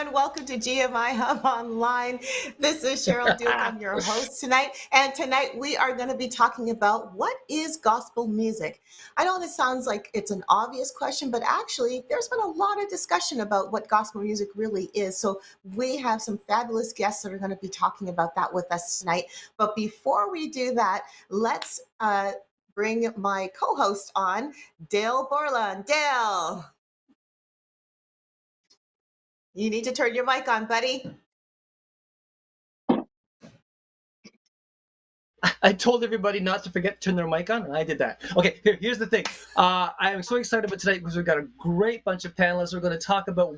everyone. Welcome to GMIHub Online. This is Cheryl Duke. I'm your host tonight. And tonight we are going to be talking about what is gospel music. I know this sounds like it's an obvious question, but actually there's been a lot of discussion about what gospel music really is. So we have some fabulous guests that are going to be talking about that with us tonight. But before we do that, let's bring my co-host on, Dale Borland. Dale. You need to turn your mic on, buddy. I told everybody not to forget to turn their mic on, and I did that. Okay, here's the thing. I am so excited about tonight because we've got a great bunch of panelists. We're going to talk about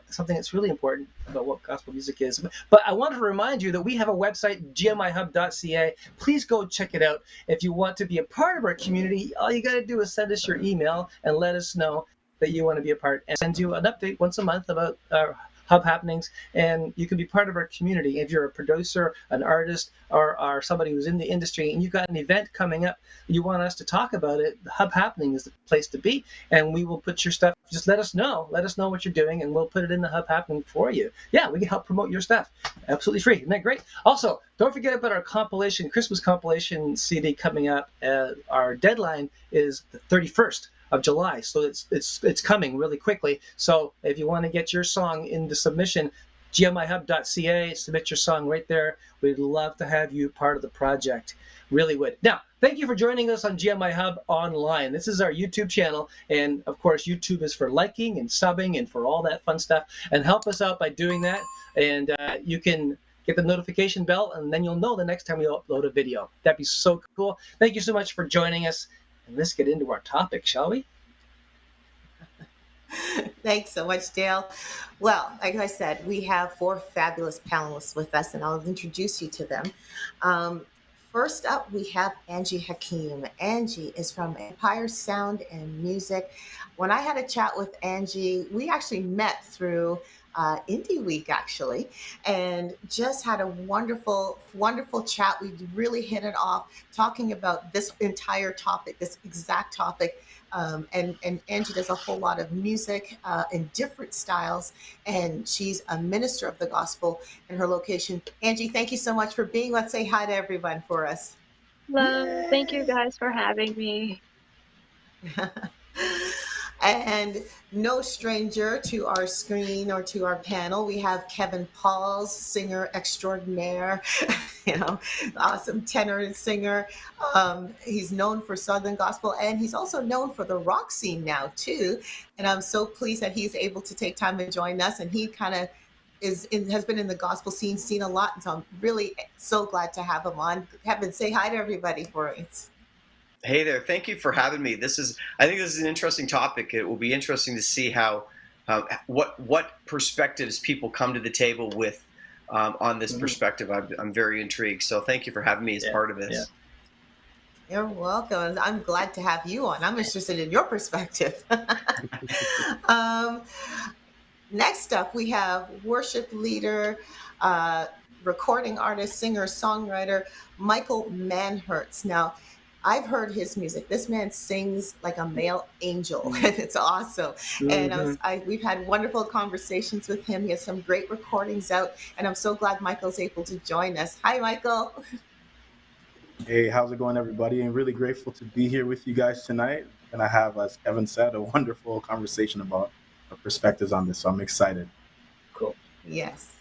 something that's really important about what gospel music is. But I wanted to remind you that we have a website, gmihub.ca. Please go check it out. If you want to be a part of our community, all you got to do is send us your email and let us know that you want to be a part, and send you an update once a month about our hub happenings, and you can be part of our community. If you're a producer, an artist, or somebody who's in the industry, and you've got an event coming up, you want us to talk about it, the hub happening is the place to be, and we will put your stuff. Just let us know what you're doing, and we'll put it in the hub happening for you. Yeah, we can help promote your stuff, absolutely free. Isn't that great? Also, don't forget about our Christmas compilation CD coming up. Our deadline is the 31st of July, so it's coming really quickly. So if you want to get your song in the submission, gmihub.ca, submit your song right there. We'd love to have you part of the project. Really would. Now, thank you for joining us on GMI Hub Online. This is our YouTube channel, and of course, YouTube is for liking and subbing and for all that fun stuff. And help us out by doing that, and you can get the notification bell, and then you'll know the next time we upload a video. That'd be so cool. Thank you so much for joining us. And let's get into our topic, shall we? Thanks so much, Dale. Well, like I said, we have 4 fabulous panelists with us, and I'll introduce you to them. First up, we have Angie Hakeem. Angie is from Empire Sound and Music. When I had a chat with Angie, we actually met through Indie Week, actually, and just had a wonderful, wonderful chat. We really hit it off talking about this entire topic, this exact topic. And Angie does a whole lot of music in different styles, and she's a minister of the gospel in her location. Angie, thank you so much for being. Let's say hi to everyone for us. Hello. Thank you guys for having me. And no stranger to our screen or to our panel, we have Kevin Pauls, singer extraordinaire, awesome tenor and singer. He's known for Southern gospel, and he's also known for the rock scene now too. And I'm so pleased that he's able to take time to join us. And he kind of has been in the gospel scene a lot. And so I'm really so glad to have him on. Kevin, say hi to everybody for us. Hey there. Thank you for having me. I think this is an interesting topic. It will be interesting to see how what perspectives people come to the table with on this perspective. I'm very intrigued. So thank you for having me as part of this. Yeah. You're welcome. I'm glad to have you on. I'm interested in your perspective. Next up, we have worship leader, recording artist, singer, songwriter, Michael Manhertz. Now, I've heard his music. This man sings like a male angel. It's awesome. And we've had wonderful conversations with him. He has some great recordings out, and I'm so glad Michael's able to join us. Hi, Michael. Hey, how's it going, everybody? I'm really grateful to be here with you guys tonight. And I have, as Kevin said, a wonderful conversation about our perspectives on this. So I'm excited. Cool. Yes.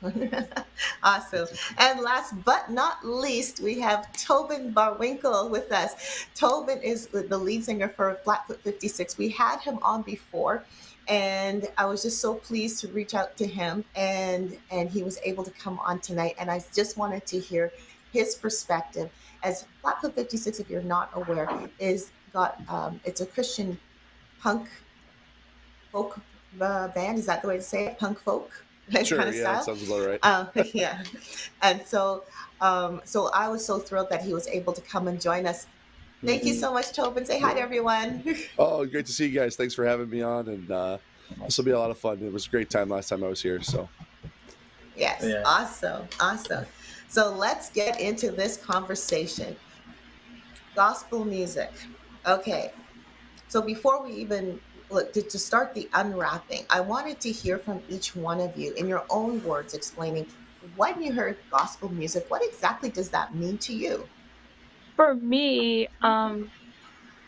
Awesome. And last but not least, we have Tobin Barwinkle with us. Tobin is the lead singer for Flatfoot 56. We had him on before, and I was just so pleased to reach out to him, and he was able to come on tonight. And I just wanted to hear his perspective, as Flatfoot 56, if you're not aware, it's a Christian punk folk band. Is that the way to say it? Punk folk? Sure, kind of yeah, style. that sounds about right. Yeah. And so I was so thrilled that he was able to come and join us. Thank you so much, Tobin. Say hi to everyone. Oh, great to see you guys. Thanks for having me on, and this will be a lot of fun. It was a great time last time I was here. So. Yes, yeah. Awesome. So let's get into this conversation. Gospel music. Okay. So before we even look, to start the unwrapping, I wanted to hear from each one of you in your own words explaining when you heard gospel music, what exactly does that mean to you? For me,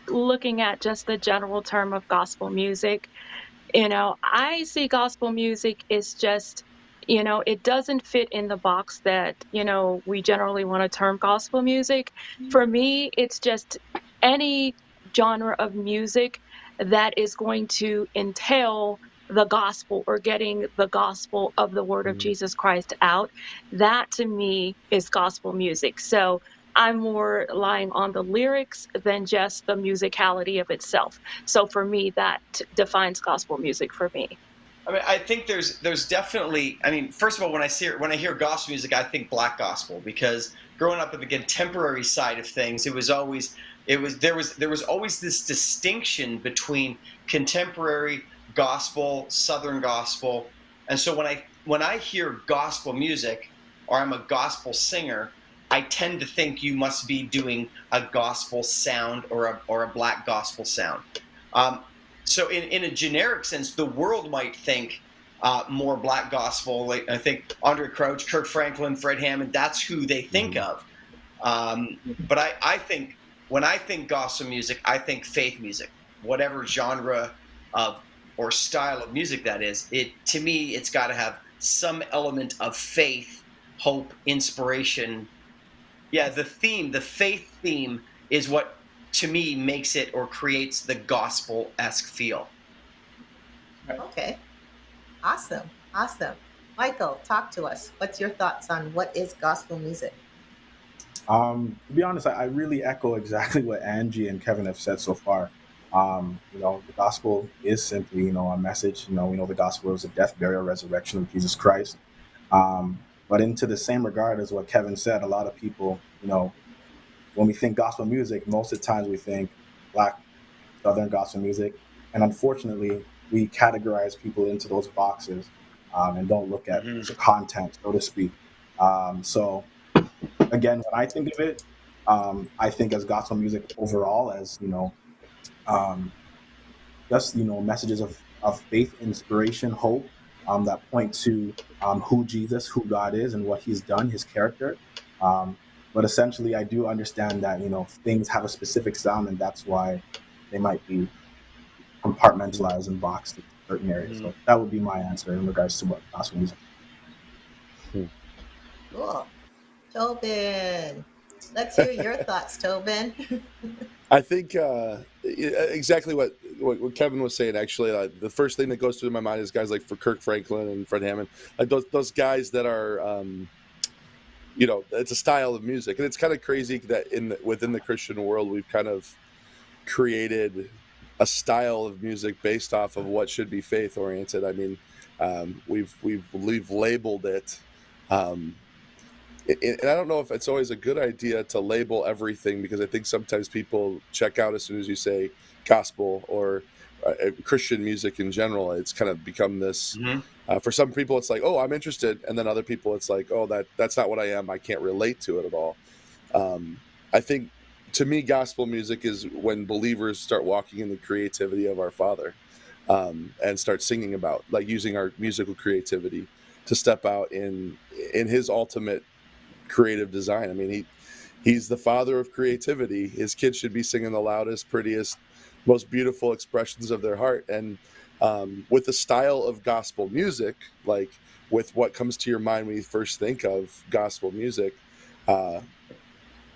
looking at just the general term of gospel music, I see gospel music is just, it doesn't fit in the box that, we generally want to term gospel music. For me, it's just any genre of music that is going to entail the gospel or getting the gospel of the word of Jesus Christ out. That to me is gospel music. So I'm more relying on the lyrics than just the musicality of itself. So for me, that defines gospel music for me. I mean, I think there's definitely. I mean, first of all, when I hear gospel music, I think black gospel, because growing up in the contemporary side of things, there was always this distinction between contemporary gospel, Southern gospel, and so when I hear gospel music, or I'm a gospel singer, I tend to think you must be doing a gospel sound or a black gospel sound. Um, so in a generic sense, the world might think more black gospel. Like, I think Andre Crouch, Kirk Franklin, Fred Hammond, that's who they think of. But I think when I think gospel music, I think faith music, whatever genre of or style of music that is. To me, it's got to have some element of faith, hope, inspiration. Yeah, the faith theme is what to me makes it or creates the gospel-esque feel. Okay. Awesome. Awesome. Michael, talk to us. What's your thoughts on what is gospel music? To be honest, I really echo exactly what Angie and Kevin have said so far. The gospel is simply, a message. We know the gospel is the death, burial, resurrection of Jesus Christ. But into the same regard as what Kevin said, a lot of people, when we think gospel music, most of the times we think Black Southern gospel music. And unfortunately, we categorize people into those boxes and don't look at the content, so to speak. So again, when I think of it, I think as gospel music overall as, just, messages of faith, inspiration, hope that point to who God is and what he's done, his character. But essentially, I do understand that, things have a specific sound, and that's why they might be compartmentalized and boxed in certain areas. So that would be my answer in regards to what gospel music. Cool. Tobin, let's hear your thoughts, Tobin. I think exactly what Kevin was saying. Actually, the first thing that goes through my mind is guys like for Kirk Franklin and Fred Hammond, like those guys that are, it's a style of music, and it's kind of crazy that within the Christian world we've kind of created a style of music based off of what should be faith oriented. I mean, we've labeled it. And I don't know if it's always a good idea to label everything, because I think sometimes people check out as soon as you say gospel or Christian music in general. It's kind of become this, for some people it's like, oh, I'm interested. And then other people it's like, oh, that's not what I am. I can't relate to it at all. I think to me, gospel music is when believers start walking in the creativity of our Father and start singing about, like, using our musical creativity to step out in his ultimate creative design. I mean, he's the father of creativity. His kids should be singing the loudest, prettiest, most beautiful expressions of their heart. And with the style of gospel music, like with what comes to your mind when you first think of gospel music,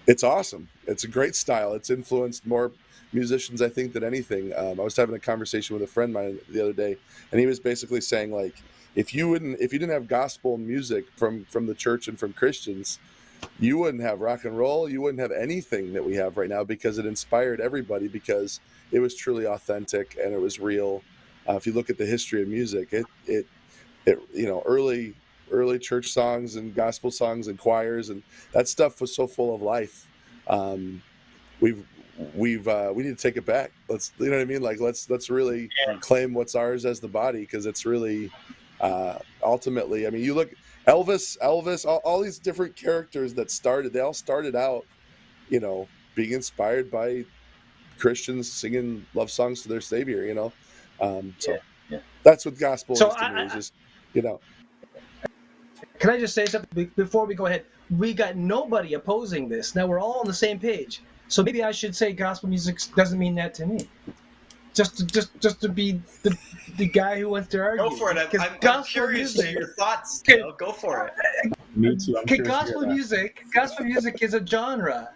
it's awesome. It's a great style. It's influenced more musicians, I think, than anything. I was having a conversation with a friend of mine the other day, and he was basically saying, like, if you didn't have gospel music from the church and from Christians, you wouldn't have rock and roll. You wouldn't have anything that we have right now, because it inspired everybody, because it was truly authentic and it was real. If you look at the history of music, it early church songs and gospel songs and choirs, and that stuff was so full of life. We need to take it back. Let's really claim what's ours as the body, because it's really ultimately, I mean, you look Elvis, all these different characters they all started out, being inspired by Christians singing love songs to their Savior. So Yeah. that's what gospel So is to me. It's just, you know. Can I just say something before we go ahead? We got nobody opposing this. Now we're all on the same page. So maybe I should say gospel music doesn't mean that to me. Just to be the guy who wants to argue. Go for it. I'm curious to your thoughts. Go for it. Me too. I'm curious to hear that. Gospel music is a genre.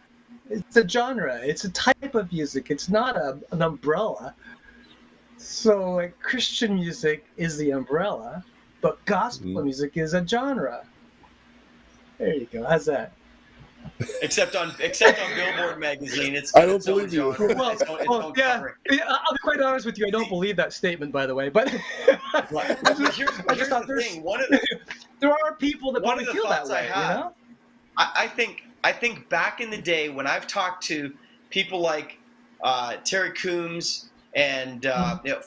It's a genre. It's a type of music. It's not an umbrella. So like Christian music is the umbrella, but gospel music is a genre. There you go. How's that? Except on Billboard magazine, it's I don't believe you. Well, yeah. I'll be quite honest with you. I don't believe that statement, by the way. But here's the thing. There are people that one of probably the feel that thoughts way. I have, You know? I think back in the day when I've talked to people like Terry Coombs and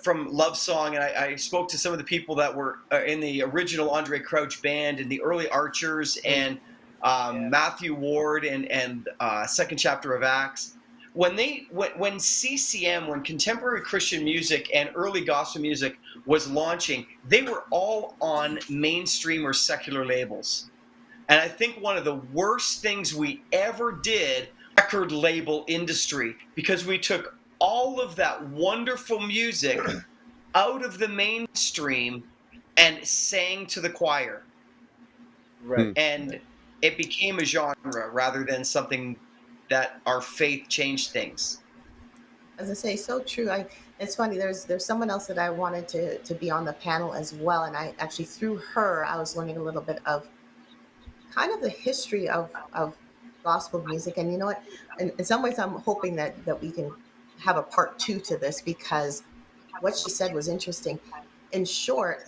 from Love Song, and I spoke to some of the people that were in the original Andre Crouch band and the early Archers and Matthew Ward and Second Chapter of Acts. When CCM, when contemporary Christian music and early gospel music was launching, they were all on mainstream or secular labels. And I think one of the worst things we ever did, record label industry, because we took all of that wonderful music out of the mainstream and sang to the choir. Right. And it became a genre rather than something that our faith changed things. As I say, so true. It's funny. There's someone else that I wanted to be on the panel as well, and I actually through her I was learning a little bit of kind of the history of gospel music. And you know what? In some ways, I'm hoping that we can have a part 2 to this, because what she said was interesting. In short,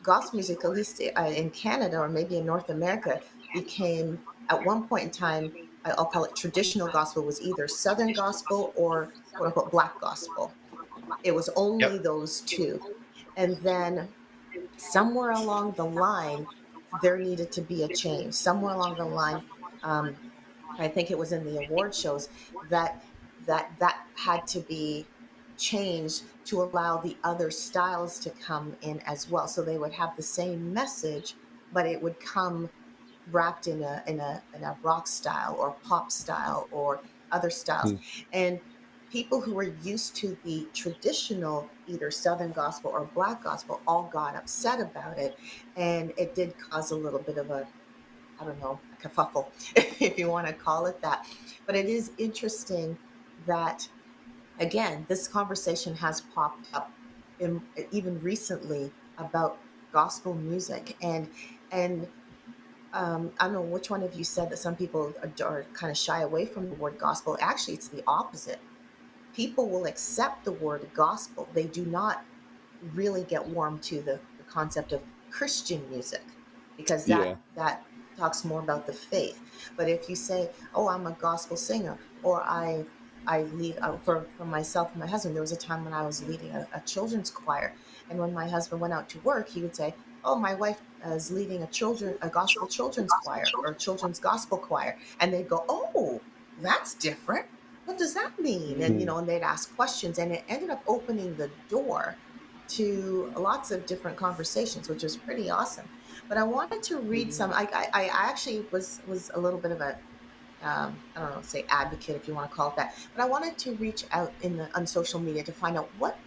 gospel music, at least in Canada or maybe in North America, became at one point in time, I'll call it traditional gospel, was either Southern gospel or quote unquote black gospel. It was only those two. And then somewhere along the line, there needed to be a change. Somewhere along the line, I think it was in the award shows that had to be changed to allow the other styles to come in as well. So they would have the same message, but it would come wrapped in a rock style or pop style or other styles. And people who were used to the traditional either Southern gospel or black gospel all got upset about it, and it did cause a little bit of a, I don't know, a kerfuffle, if you want to call it that. But it is interesting that, again, this conversation has popped up even recently about gospel music, and I don't know which one of you said that some people are kind of shy away from the word gospel. Actually, it's the opposite. People will accept the word gospel. They do not really get warm to the concept of Christian music, because that talks more about the faith. But if you say, oh, I'm a gospel singer, or I lead, for myself and my husband, there was a time when I was leading a children's choir. And when my husband went out to work, he would say, oh, my wife is leading a gospel children's choir or children's gospel choir. And they'd go, oh, that's different. What does that mean? And, and they'd ask questions, and it ended up opening the door to lots of different conversations, which was pretty awesome. But I wanted to read some, I actually was a little bit of a, I don't know, say advocate, if you want to call it that. But I wanted to reach out on social media to find out what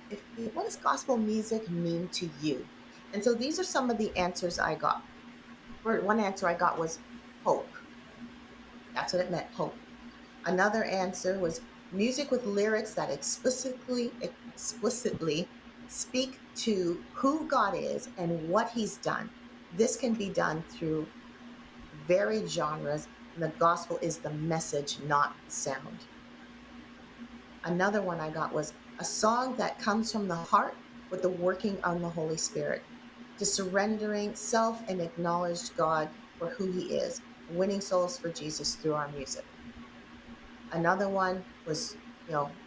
does gospel music mean to you? And so these are some of the answers I got. One answer I got was hope. That's what it meant, hope. Another answer was music with lyrics that explicitly speak to who God is and what he's done. This can be done through varied genres. And the gospel is the message, not the sound. Another one I got was a song that comes from the heart with the working on the Holy Spirit, to surrendering self and acknowledge God for who he is, winning souls for Jesus through our music. Another one was,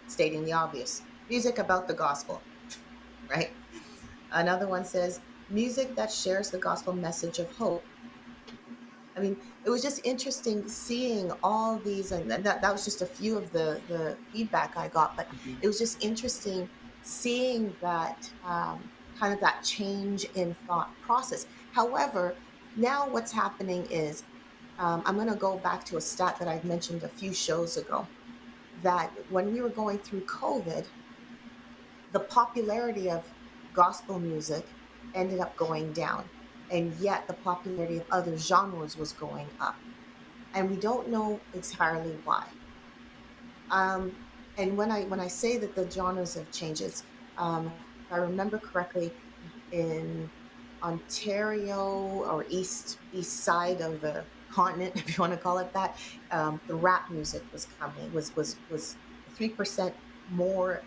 stating the obvious, music about the gospel, right? Another one says, music that shares the gospel message of hope. I mean, it was just interesting seeing all these, and that was just a few of the feedback I got, but it was just interesting seeing that kind of that change in thought process. However, now what's happening is I'm going to go back to a stat that I've mentioned a few shows ago, that when we were going through COVID, the popularity of gospel music ended up going down, and yet the popularity of other genres was going up. And we don't know entirely why. And when I say that the genres have changed, it's, if I remember correctly, in Ontario or east side of the continent, if you want to call it that, the rap music was coming was 3% more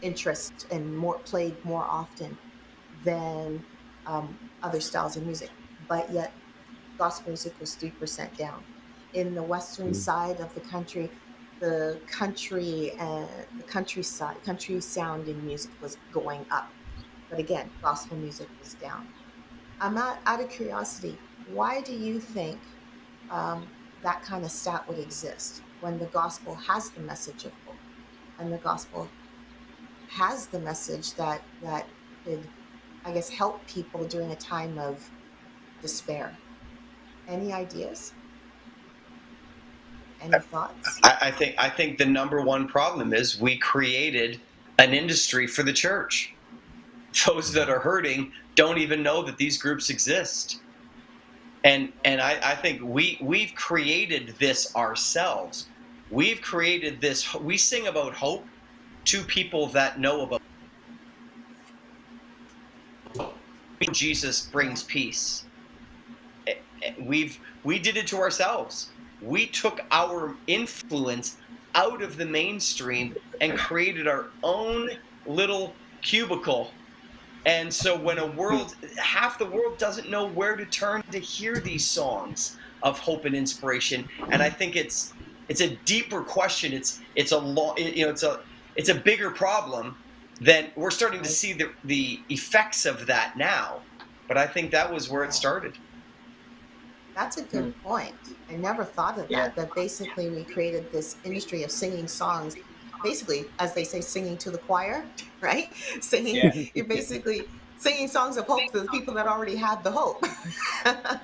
interest and more played more often than other styles of music, but yet gospel music was 3% down. In the western side of the country, the country and the countryside, country sounding music was going up. But again, gospel music was down. I'm out of curiosity, why do you think that kind of stat would exist when the gospel has the message of hope, and the gospel has the message that could, I guess, help people during a time of despair? Any ideas? Any thoughts? I think the number one problem is we created an industry for the church. Those that are hurting don't even know that these groups exist. And I think we've created this ourselves. We've created this. We sing about hope to people that know about Jesus brings peace. We did it to ourselves. We took our influence out of the mainstream and created our own little cubicle. And so when half the world doesn't know where to turn to hear these songs of hope and inspiration. And I think it's a deeper question. It's a bigger problem than we're starting to see the effects of that now. But I think that was where it started. That's a good point. I never thought of that, that basically we created this industry of singing songs, basically, as they say, singing to the choir, right? You're basically singing songs of hope to the people that already have the hope. I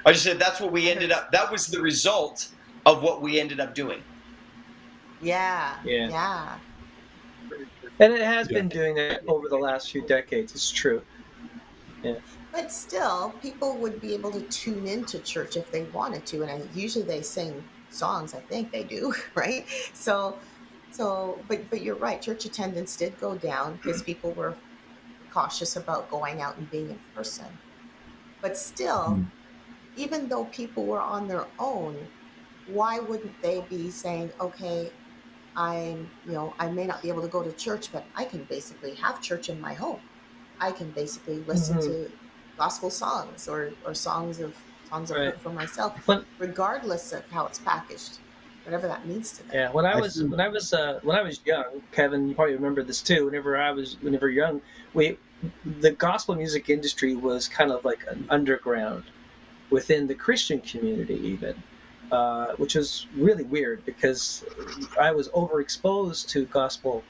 just said that's what we ended up, that was the result of what we ended up doing. Yeah. And it has been doing that over the last few decades. It's true. Yeah. But still, people would be able to tune into church if they wanted to, and usually they sing songs. I think they do, right? But you're right. Church attendance did go down because people were cautious about going out and being in person. But still, even though people were on their own, why wouldn't they be saying, okay, I may not be able to go to church, but I can basically have church in my home. I can basically listen to gospel songs or songs of hope for myself, regardless of how it's packaged, whatever that means to them. Yeah, when I was young, Kevin, you probably remember this too. Whenever young, the gospel music industry was kind of like an underground within the Christian community, even, which was really weird because I was overexposed to gospel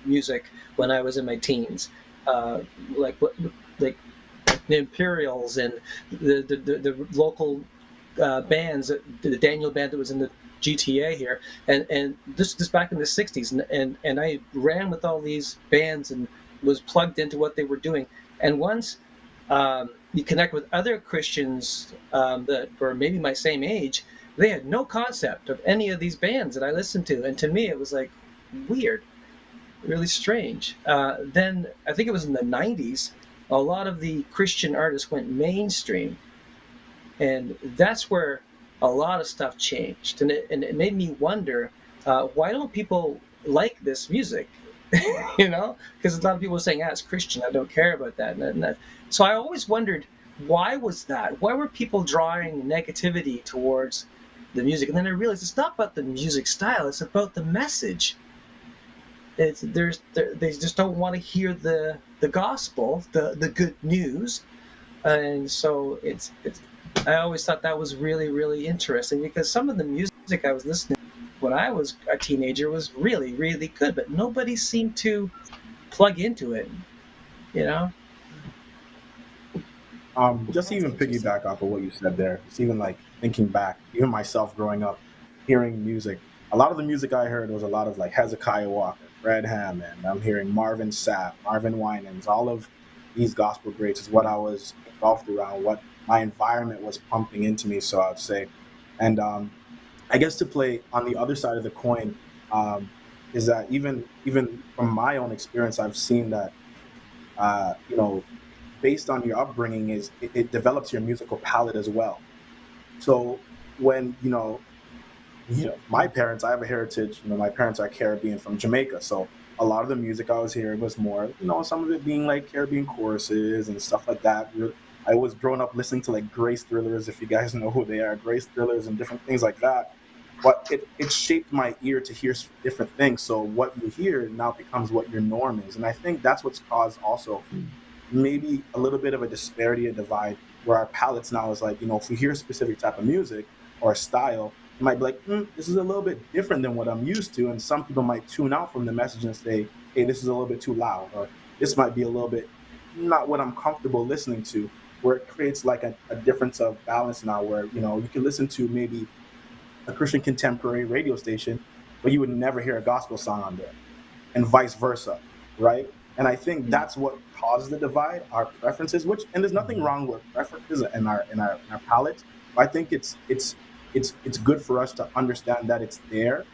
music when I was in my teens, like the Imperials and the local bands, the Daniel band that was in the GTA here, and this back in the 60s, and I ran with all these bands and was plugged into what they were doing. And once you connect with other Christians that were maybe my same age, they had no concept of any of these bands that I listened to, and to me it was like weird, really strange. Then I think it was in the 90s, a lot of the Christian artists went mainstream, and that's where a lot of stuff changed. And it made me wonder, why don't people like this music? Because a lot of people are saying, it's Christian, I don't care about that. And that. So I always wondered, why was that? Why were people drawing negativity towards the music? And then I realized it's not about the music style, it's about the message. They just don't want to hear the gospel, the good news, and so it's. I always thought that was really, really interesting because some of the music I was listening when I was a teenager was really, really good, but nobody seemed to plug into it, you know? Just to That's even interesting. piggyback off of what you said there, just even like thinking back, even myself growing up, hearing music, a lot of the music I heard was a lot of like Hezekiah Walker, Fred Hammond. I'm hearing Marvin Sapp, Marvin Winans, all of these gospel greats is what I was engulfed around, what my environment was pumping into me, so I'd say. And I guess to play on the other side of the coin, um, is that even from my own experience, I've seen that you know, based on your upbringing, is it develops your musical palette as well. So when my parents, I have a heritage. My parents are Caribbean from Jamaica, so a lot of the music I was hearing was more, some of it being like Caribbean choruses and stuff like that. I was growing up listening to like Grace Thrillers, if you guys know who they are, Grace Thrillers and different things like that. But it shaped my ear to hear different things. So what you hear now becomes what your norm is, and I think that's what's caused also maybe a little bit of a disparity, a divide, where our palates now is like, if we hear a specific type of music or a style, you might be like, this is a little bit different than what I'm used to. And some people might tune out from the message and say, hey, this is a little bit too loud, or this might be a little bit not what I'm comfortable listening to, where it creates like a difference of balance now where, you can listen to maybe a Christian contemporary radio station, but you would never hear a gospel song on there, and vice versa, right? And I think that's what causes the divide, our preferences. And there's nothing wrong with preferences in our palates. But I think it's good for us to understand that it's there,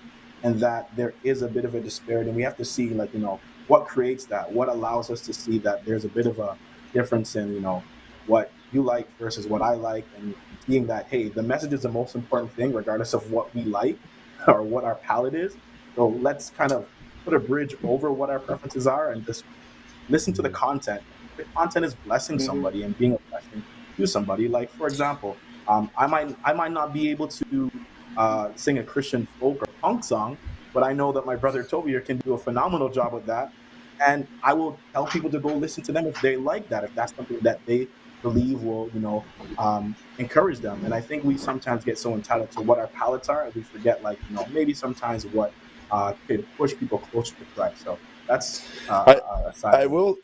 and that there is a bit of a disparity. And we have to see, like, what creates that, what allows us to see that there's a bit of a difference in, what you like versus what I like, and seeing that, hey, the message is the most important thing, regardless of what we like or what our palate is. So let's kind of put a bridge over what our preferences are and just listen to the content. The content is blessing somebody and being a blessing to somebody. Like, for example, I might not be able to sing a Christian folk or punk song, but I know that my brother Toby can do a phenomenal job with that. And I will tell people to go listen to them if they like that, if that's something that they believe will, encourage them. And I think we sometimes get so entitled to what our palates are, and we forget, like, maybe sometimes what could push people closer to Christ. So that's a side. I will.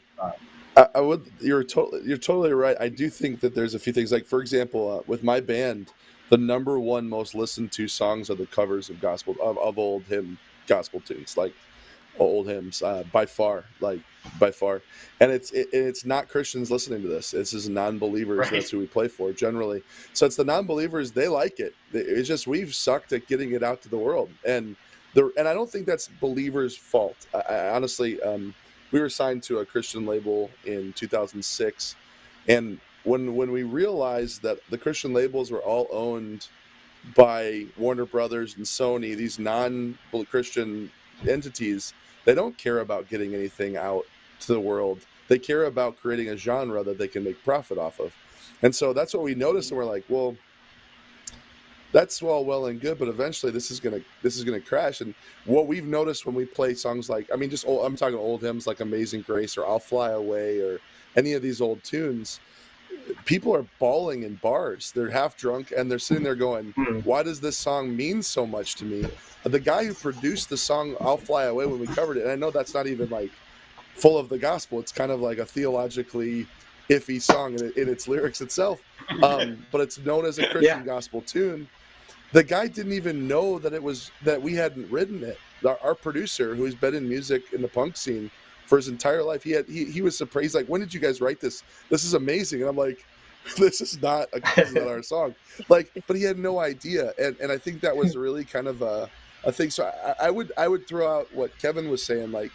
I would. You're totally right. I do think that there's a few things. Like, for example, with my band, the number one most listened to songs are the covers of gospel of old hymn gospel tunes, like old hymns, by far. And it's not Christians listening to this. This is non-believers. Right. That's who we play for generally. So it's the non-believers. They like it. It's just we've sucked at getting it out to the world, and I don't think that's believers' fault. I honestly. We were signed to a Christian label in 2006, and when we realized that the Christian labels were all owned by Warner Brothers and Sony, these non-Christian entities, they don't care about getting anything out to the world. They care about creating a genre that they can make profit off of. And so that's what we noticed, and we're like, well, that's all well and good, but eventually this is gonna crash. And what we've noticed when we play songs like, I'm talking old hymns like Amazing Grace or I'll Fly Away or any of these old tunes, people are bawling in bars. They're half drunk and they're sitting there going, why does this song mean so much to me? The guy who produced the song I'll Fly Away, when we covered it, and I know that's not even like full of the gospel, it's kind of like a theologically iffy song in its lyrics itself, but it's known as a Christian gospel tune. The guy didn't even know that we hadn't written it. Our producer, who's been in music in the punk scene for his entire life, he was surprised. He's like, when did you guys write this? This is amazing. And I'm like, this is not our song. Like, but he had no idea. And I think that was really kind of a thing. So I would throw out what Kevin was saying, like,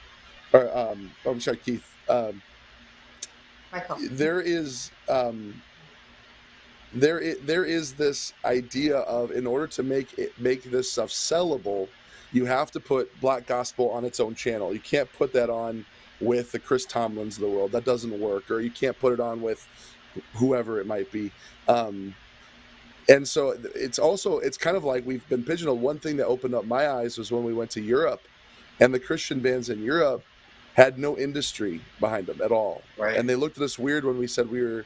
or I'm sorry, Keith. Michael. There is this idea of, in order to make this stuff sellable, you have to put Black Gospel on its own channel. You can't put that on with the Chris Tomlins of the world. That doesn't work. Or you can't put it on with whoever it might be. And so it's kind of like we've been pigeonholed. One thing that opened up my eyes was when we went to Europe, and the Christian bands in Europe had no industry behind them at all. Right. And they looked at us weird when we said we were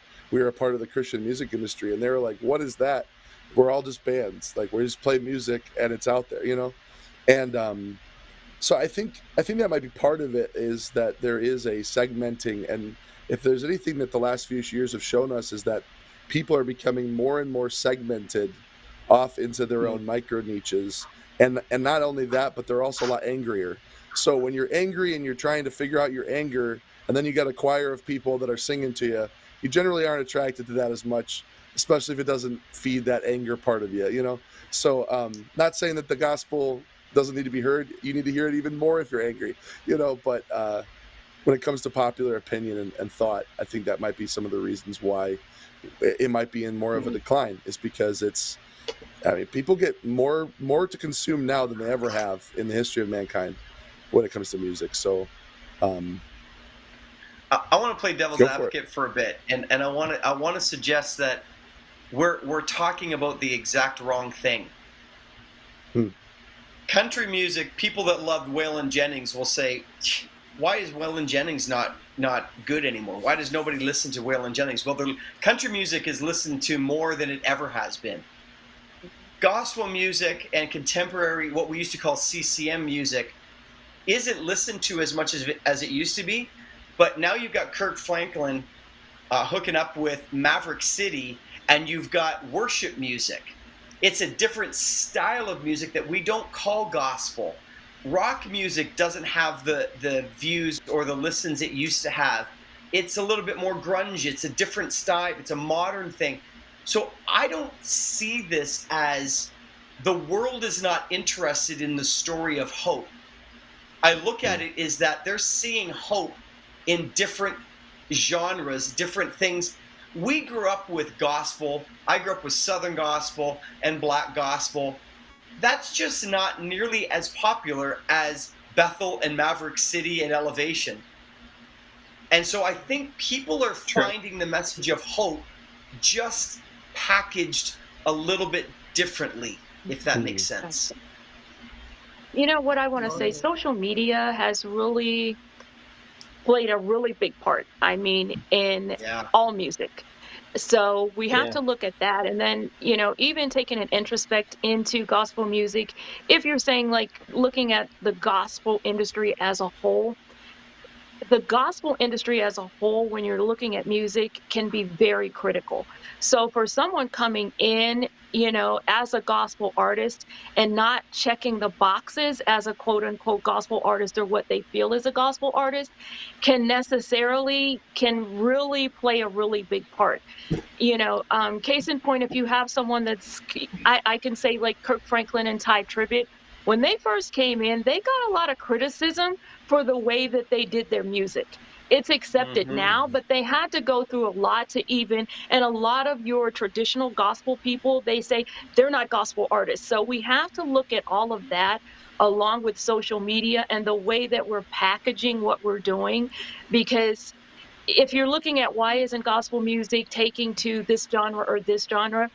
a part of the Christian music industry, and they were like, what is that? We're all just bands. Like, we just play music and it's out there, And so I think that might be part of it, is that there is a segmenting. And if there's anything that the last few years have shown us, is that people are becoming more and more segmented off into their own micro niches. And not only that, but they're also a lot angrier. So when you're angry and you're trying to figure out your anger, and then you got a choir of people that are singing to you, you generally aren't attracted to that as much, especially if it doesn't feed that anger part of you, you know? So not saying that the gospel doesn't need to be heard. You need to hear it even more if you're angry, you know? But when it comes to popular opinion and thought, I think that might be some of the reasons why it might be in more of a decline, is because people get more to consume now than they ever have in the history of mankind when it comes to music. So I want to play devil's advocate for a bit, and I want to suggest that we're talking about the exact wrong thing. Country music, people that loved Waylon Jennings will say, why is Waylon Jennings not good anymore? Why does nobody listen to Waylon Jennings? Well, the country music is listened to more than it ever has been. Gospel music and contemporary, what we used to call CCM music, isn't listened to as much as it used to be. But now you've got Kirk Franklin hooking up with Maverick City, and you've got worship music. It's a different style of music that we don't call gospel. Rock music doesn't have the views or the listens it used to have. It's a little bit more grunge. It's a different style. It's a modern thing. So I don't see this as the world is not interested in the story of hope. I look at it as that they're seeing hope in different genres, different things. We grew up with gospel. I grew up with Southern gospel and black gospel. That's just not nearly as popular as Bethel and Maverick City and Elevation. And so I think people are finding the message of hope just packaged a little bit differently, if that makes sense. You know what I want to say? Social media has really played a really big part, in all music. So we have to look at that. And then, even taking an introspect into gospel music, if you're saying looking at the gospel industry as a whole, the gospel industry as a whole, when you're looking at music, can be very critical. So for someone coming in, as a gospel artist and not checking the boxes as a quote unquote gospel artist, or what they feel is a gospel artist, can really play a really big part. Case in point, if you have someone I can say like Kirk Franklin and Ty Tribbett, when they first came in, they got a lot of criticism for the way that they did their music. It's accepted now, but they had to go through a lot and a lot of your traditional gospel people, they say they're not gospel artists. So we have to look at all of that along with social media and the way that we're packaging what we're doing. Because if you're looking at why isn't gospel music taking to this genre or this genre,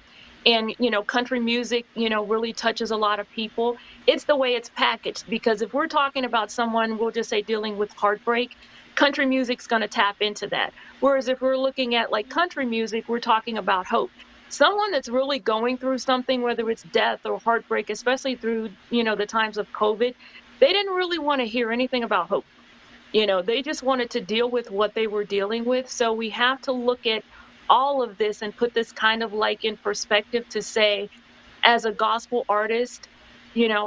and, country music, really touches a lot of people, it's the way it's packaged. Because if we're talking about someone, we'll just say dealing with heartbreak, country music's going to tap into that. Whereas if we're looking at country music, we're talking about hope. Someone that's really going through something, whether it's death or heartbreak, especially through, the times of COVID, they didn't really want to hear anything about hope. They just wanted to deal with what they were dealing with. So we have to look at all of this and put this kind of in perspective to say, as a gospel artist,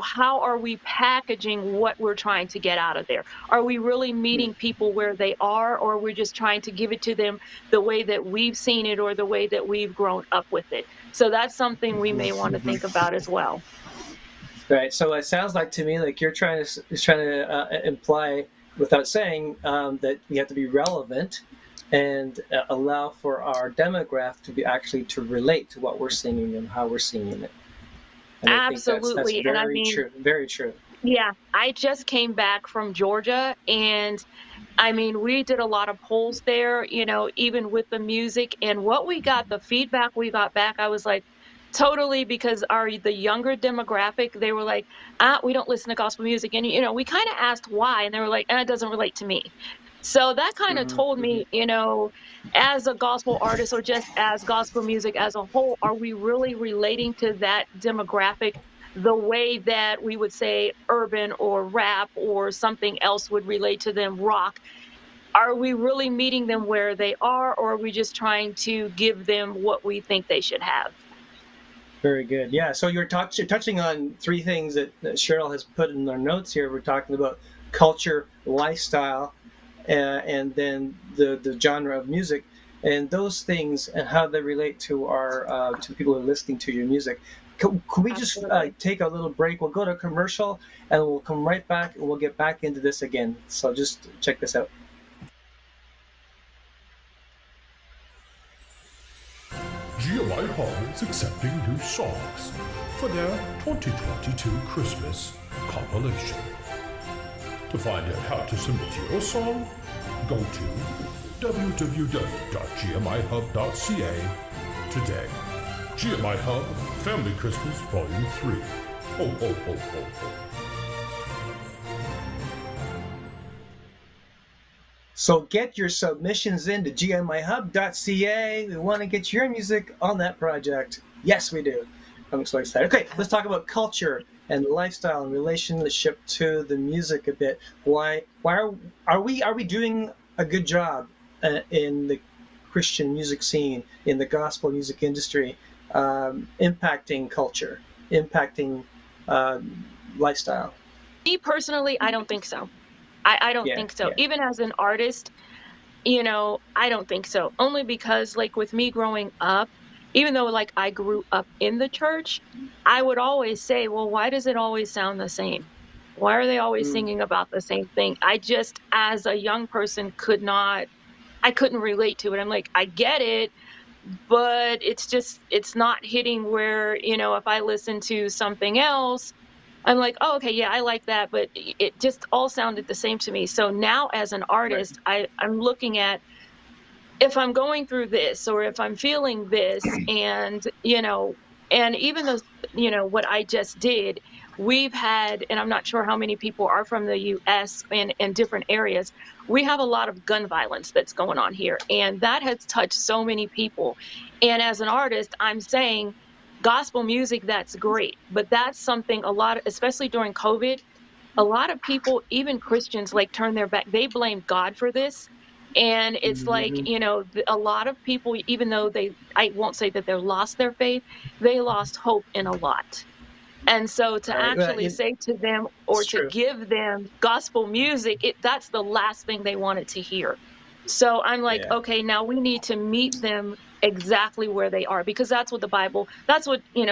how are we packaging what we're trying to get out of there? Are we really meeting people where they are, or are we just trying to give it to them the way that we've seen it or the way that we've grown up with it? So that's something we may want to think about as well. Right. So it sounds like to me like you're trying to imply, without saying, that you have to be relevant and allow for our demographic to be actually to relate to what we're singing and how we're singing it. And absolutely. That's very true. Very true. Yeah. I just came back from Georgia, and we did a lot of polls there, even with the music, and the feedback we got back, I was like, totally, because the younger demographic, they were like, we don't listen to gospel music. And, we kind of asked why, and they were like, it doesn't relate to me. So that kind of told me, as a gospel artist or just as gospel music as a whole, are we really relating to that demographic the way that we would say urban or rap or something else would relate to them, rock. Are we really meeting them where they are, or are we just trying to give them what we think they should have? Very good. Yeah. So you're touching on three things that Cheryl has put in our notes here. We're talking about culture, lifestyle, and then the genre of music, and those things and how they relate to our to the people who are listening to your music. Could we just take a little break? We'll go to commercial, and we'll come right back, and we'll get back into this again. So just check this out. GMIHub is accepting new songs for their 2022 Christmas compilation. To find out how to submit your song, go to www.gmihub.ca today. GMIHub Family Christmas Volume 3. Ho, ho, ho, ho, ho. So get your submissions into GMIHub.ca. We want to get your music on that project. Yes, we do. I'm so excited. Okay, let's talk about culture and lifestyle and relationship to the music a bit. Why are we doing a good job in the Christian music scene, in the gospel music industry, impacting culture, impacting lifestyle? Me personally, I don't think so. I don't think so. Yeah. Even as an artist, I don't think so. Only because, like, with me growing up, even though, like, I grew up in the church, I would always say, well, why does it always sound the same? Why are they always singing about the same thing? I just, as a young person, couldn't relate to it. I'm like, I get it, but it's not hitting where, if I listen to something else, I'm like, oh, okay, yeah, I like that, but it just all sounded the same to me. So now as an artist, I'm looking at, if I'm going through this or if I'm feeling this, and, and even those, what I just did, we've had, and I'm not sure how many people are from the U.S. and different areas, we have a lot of gun violence that's going on here, and that has touched so many people. And as an artist, I'm saying, gospel music, that's great, but that's something especially during COVID, a lot of people, even Christians, like, turn their back. They blame God for this. And it's like, a lot of people, even though I won't say that they lost their faith, they lost hope in a lot. And so to actually say to them or to give them gospel music, that's the last thing they wanted to hear. So I'm like, okay, now we need to meet them exactly where they are, because that's what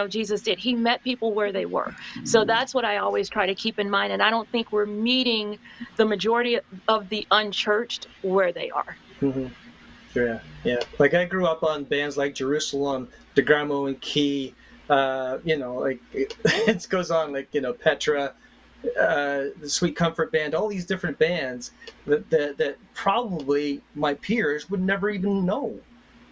Jesus did. He met people where they were. So that's what I always try to keep in mind. And I don't think we're meeting the majority of the unchurched where they are. Mm-hmm. Yeah. Like, I grew up on bands like Jerusalem, DeGramo and Key, like it goes on, like, Petra, the Sweet Comfort Band, all these different bands that probably my peers would never even know.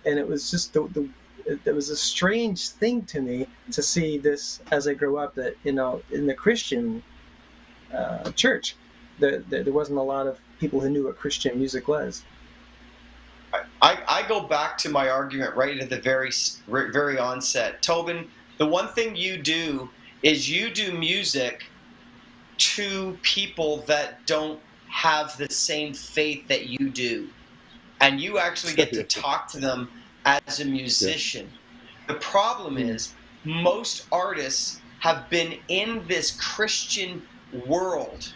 And it was just it was a strange thing to me to see this as I grew up, that, in the Christian church, there wasn't a lot of people who knew what Christian music was. I go back to my argument right at the very onset. Tobin, the one thing you do is you do music to people that don't have the same faith that you do. And you actually get to talk to them as a musician. The problem is, most artists have been in this Christian world,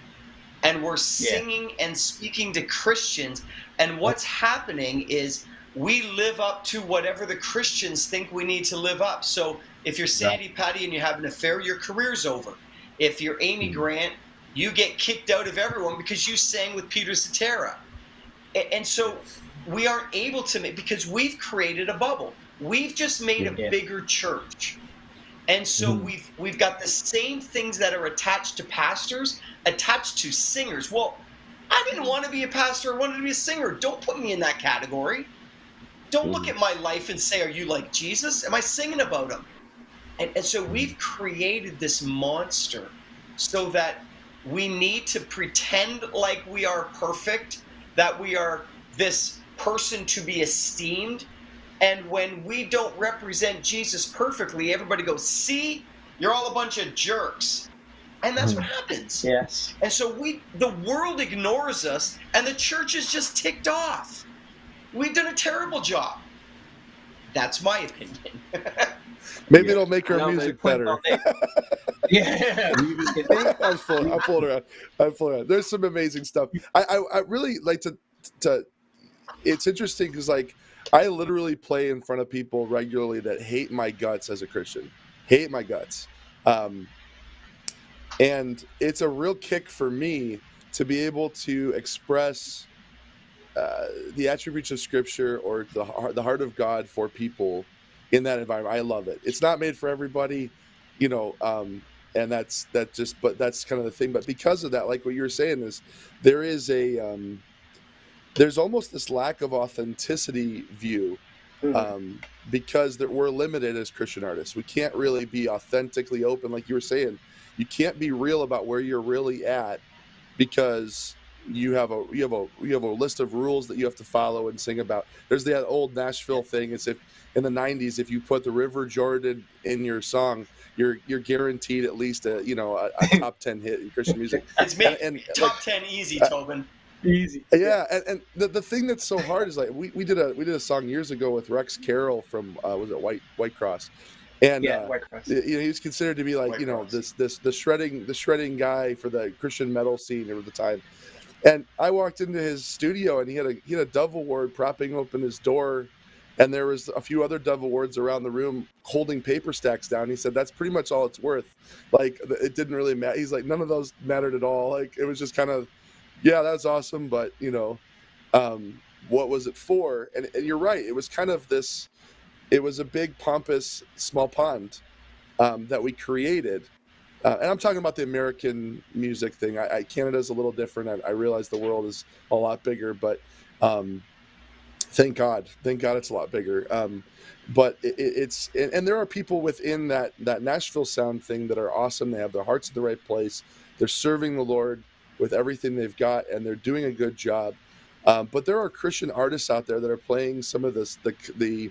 and we're singing and speaking to Christians, and what's happening is we live up to whatever the Christians think we need to live up. So if you're Sandy Patty and you have an affair, your career's over. If you're Amy Grant, you get kicked out of everyone because you sang with Peter Cetera. And so we aren't able to make, because we've created a bubble. We've just made a bigger church. And so we've got the same things that are attached to pastors, attached to singers. Well, I didn't want to be a pastor. I wanted to be a singer. Don't put me in that category. Don't look at my life and say, are you like Jesus? Am I singing about him? And so we've created this monster so that we need to pretend like we are perfect, that we are this person to be esteemed. And when we don't represent Jesus perfectly, everybody goes, see, You're all a bunch of jerks. And that's what happens. Yes. And so the world ignores us, and the church is just ticked off. We've done a terrible job. That's my opinion. Maybe it'll make our music better. Yeah. I'm fooling around. There's some amazing stuff. I really like to it's interesting because like I literally play in front of people regularly that hate my guts as a Christian. Hate my guts. And it's a real kick for me to be able to express the attributes of Scripture or the heart of God for people in that environment. I love it. It's not made for everybody, and that's kind of the thing. But because of that, like what you were saying, is there is there's almost this lack of authenticity view. Because we're limited as Christian artists. We can't really be authentically open, like you were saying. You can't be real about where you're really at because you have a list of rules that you have to follow and sing about. There's that old Nashville thing. It's if in the 90s, if you put the River Jordan in your song, you're guaranteed at least a top 10 hit in Christian music. It's me. And top 10 easy, Tobin. Easy. Yeah, and the thing that's so hard is like we did a song years ago with Rex Carroll from was it White Cross, and White Cross. he was considered to be like the shredding guy for the Christian metal scene at the time. And I walked into his studio and he had a Dove Award propping open his door, and there was a few other Dove Awards around the room holding paper stacks down. He said that's pretty much all it's worth. Like it didn't really matter. He's like none of those mattered at all. Like it was just kind of. Yeah, that's awesome, but what was it for? And you're right. It was kind of this. It was a big pompous small pond that we created, and I'm talking about the American music thing. Canada's a little different. I realize the world is a lot bigger, but thank God it's a lot bigger. But it's there are people within that Nashville sound thing that are awesome. They have their hearts in the right place. They're serving the Lord with everything they've got, and they're doing a good job. But there are Christian artists out there that are playing some of the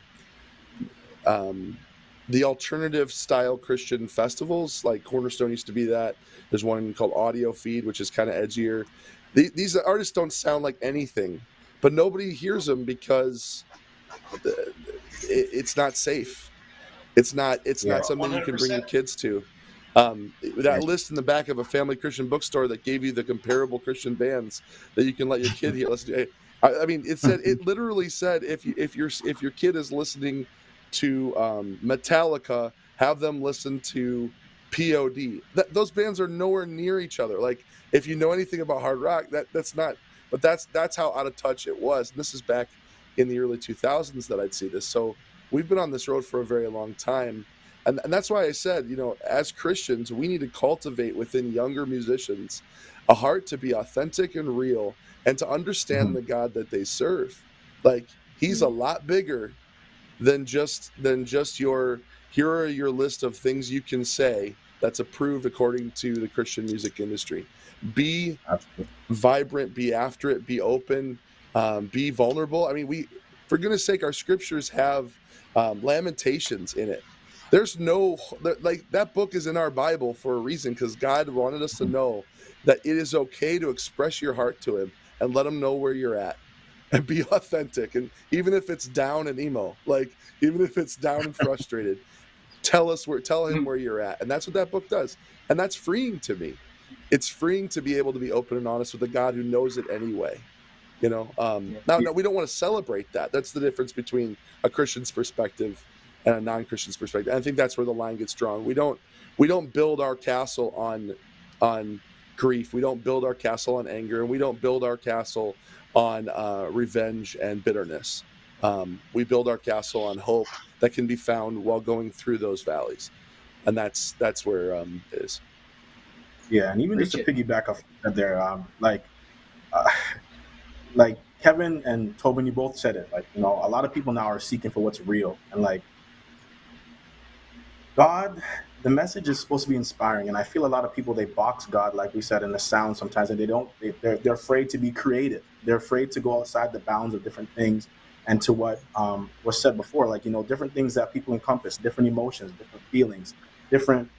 alternative style Christian festivals, like Cornerstone used to be that. There's one called Audio Feed, which is kind of edgier. These artists don't sound like anything, but nobody hears them because it's not safe. It's not something 100%. You can bring your kids to. That list in the back of a family Christian bookstore that gave you the comparable Christian bands that you can let your kid listen to. I mean, it literally said if your kid is listening to Metallica, have them listen to POD. Those bands are nowhere near each other. Like if you know anything about hard rock, that's not. But that's how out of touch it was. And this is back in the early 2000s that I'd see this. So we've been on this road for a very long time. And that's why I said, as Christians, we need to cultivate within younger musicians a heart to be authentic and real and to understand the God that they serve. Like he's a lot bigger than just your, here are your list of things you can say that's approved according to the Christian music industry. Be vibrant, be after it, be open, be vulnerable. I mean, for goodness sake, our scriptures have Lamentations in it. There's that book is in our Bible for a reason, because God wanted us to know that it is okay to express your heart to him and let him know where you're at and be authentic. And even if it's down and emo, like even if it's down and frustrated, tell him where you're at. And that's what that book does. And that's freeing to me. It's freeing to be able to be open and honest with a God who knows it anyway. Now, we don't want to celebrate that. That's the difference between a Christian's perspective and a non-Christian's perspective. And I think that's where the line gets drawn. We don't build our castle on grief. We don't build our castle on anger, and we don't build our castle on revenge and bitterness. We build our castle on hope that can be found while going through those valleys, and that's where it is. Yeah, and even just to piggyback off there, like Kevin and Tobin, you both said it. Like, a lot of people now are seeking for what's real, and like God, the message is supposed to be inspiring, and I feel a lot of people, they box God, like we said, in the sound sometimes, and they're afraid to be creative. They're afraid to go outside the bounds of different things, and to what was said before, like different things that people encompass, different emotions, different feelings, different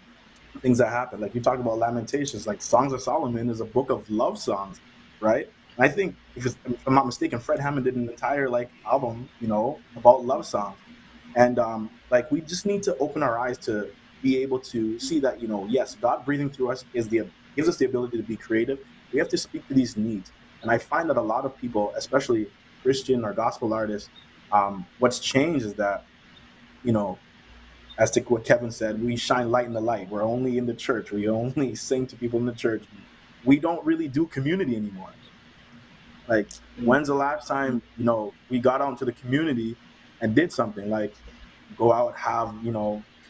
things that happen. Like you talk about Lamentations, like Songs of Solomon is a book of love songs, right? And I think if I'm not mistaken, Fred Hammond did an entire like album, about love songs. And like we just need to open our eyes to be able to see that, yes, God breathing through us gives us the ability to be creative. We have to speak to these needs. And I find that a lot of people, especially Christian or gospel artists, what's changed is that, as to what Kevin said, we shine light in the light. We're only in the church. We only sing to people in the church. We don't really do community anymore. Like, when's the last time, we got out into the community and did something like go out, have,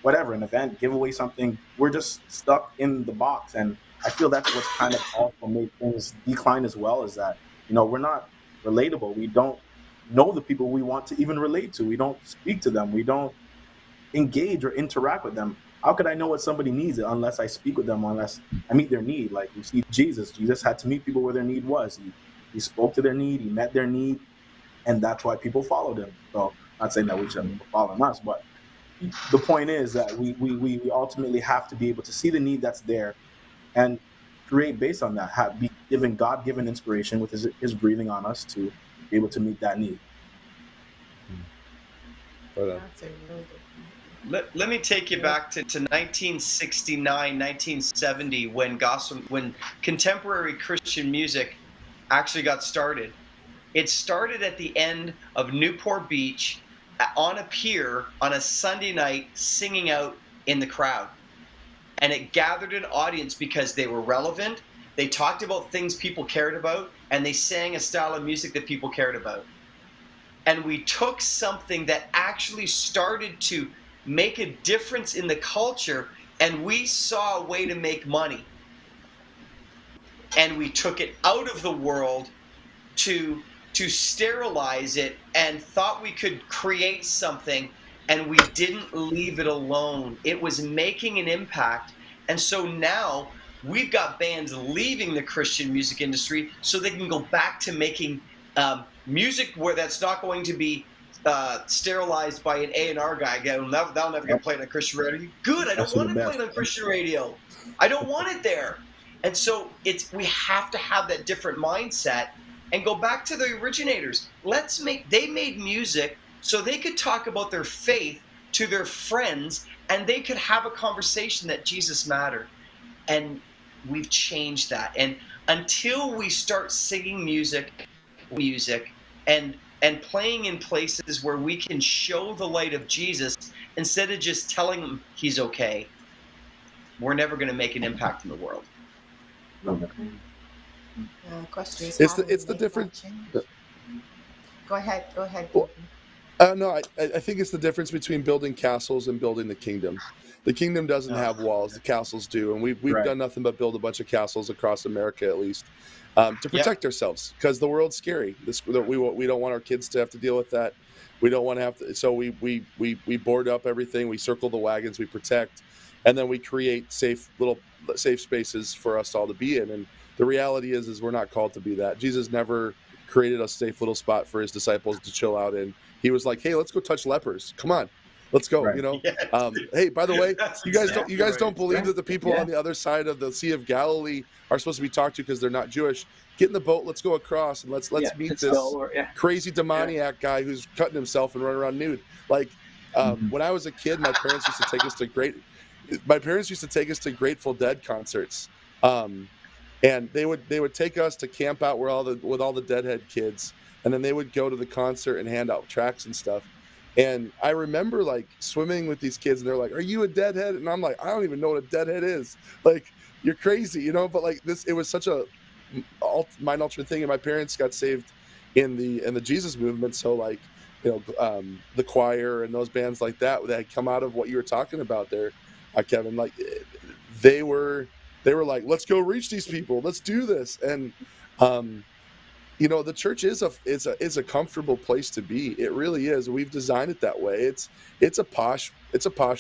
whatever, an event, give away something? We're just stuck in the box. And I feel that's what's kind of also made things decline as well, is that, we're not relatable. We don't know the people we want to even relate to. We don't speak to them. We don't engage or interact with them. How could I know what somebody needs unless I speak with them, unless I meet their need? Like we see Jesus had to meet people where their need was. He spoke to their need, he met their need, and that's why people followed him. So not saying that we shouldn't follow us, but the point is that we ultimately have to be able to see the need that's there and create based on that, be given God-given inspiration with his breathing on us to be able to meet that need. That's a really good. Let me take you back to 1969, 1970, when contemporary Christian music actually got started. It started at the end of Newport Beach on a pier on a Sunday night, singing out in the crowd. And it gathered an audience because they were relevant, they talked about things people cared about, and they sang a style of music that people cared about. And we took something that actually started to make a difference in the culture, and we saw a way to make money. And we took it out of the world to sterilize it and thought we could create something, and we didn't leave it alone. It was making an impact. And so now we've got bands leaving the Christian music industry so they can go back to making music where that's not going to be sterilized by an A&R guy. That'll never get played on Christian radio. Good, I don't want it played on Christian radio. I don't want it there. And so we have to have that different mindset and go back to the originators. They made music so they could talk about their faith to their friends, and they could have a conversation that Jesus mattered. And we've changed that. And until we start singing music and playing in places where we can show the light of Jesus instead of just telling them he's okay, we're never going to make an impact in the world. Question is, it's the difference. Go ahead. Well, no, I think it's the difference between building castles and building the kingdom. The kingdom doesn't have walls; the castles do, and we've done nothing but build a bunch of castles across America, at least, to protect ourselves, because the world's scary. We don't want our kids to have to deal with that. We don't want to have to. So we board up everything. We circle the wagons. We protect, and then we create safe spaces for us all to be in. And the reality is we're not called to be that. Jesus never created a safe little spot for his disciples to chill out in. He was like, "Hey, let's go touch lepers. Come on, let's go." Right. Yes. Hey, by the way, you guys don't believe that the people on the other side of the Sea of Galilee are supposed to be talked to because they're not Jewish. Get in the boat. Let's go across and let's meet this crazy demoniac guy who's cutting himself and running around nude. Like when I was a kid, my parents used to take us to Grateful Dead concerts. And they would take us to camp out with all the Deadhead kids, and then they would go to the concert and hand out tracts and stuff. And I remember like swimming with these kids, and they're like, "Are you a Deadhead?" And I'm like, "I don't even know what a Deadhead is. Like, you're crazy, But like this, it was such a mind-altering thing. And my parents got saved in the Jesus movement, so like the choir and those bands like that had come out of what you were talking about there, Kevin. Like they were like, let's go reach these people. Let's do this. And, the church is a comfortable place to be. It really is. We've designed it that way. It's a posh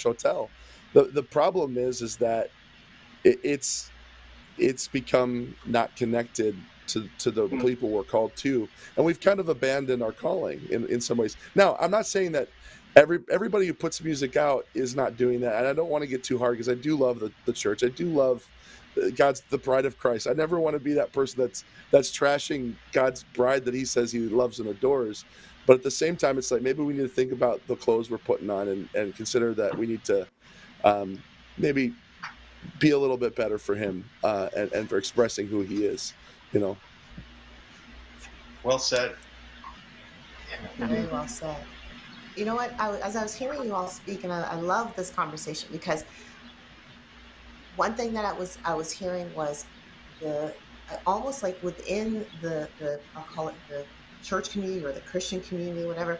hotel. The problem is that it's become not connected to the people we're called to. And we've kind of abandoned our calling in some ways. Now, I'm not saying that everybody who puts music out is not doing that. And I don't want to get too hard, because I do love the church. I do love God's the bride of Christ. I never want to be that person that's trashing God's bride that he says he loves and adores. But at the same time, it's like, maybe we need to think about the clothes we're putting on and consider that we need to maybe be a little bit better for him and for expressing who he is, Well said. Very well said. You know what? As I was hearing you all speak, and I love this conversation, because one thing that I was hearing was the almost like within the I'll call it the church community or the Christian community, whatever.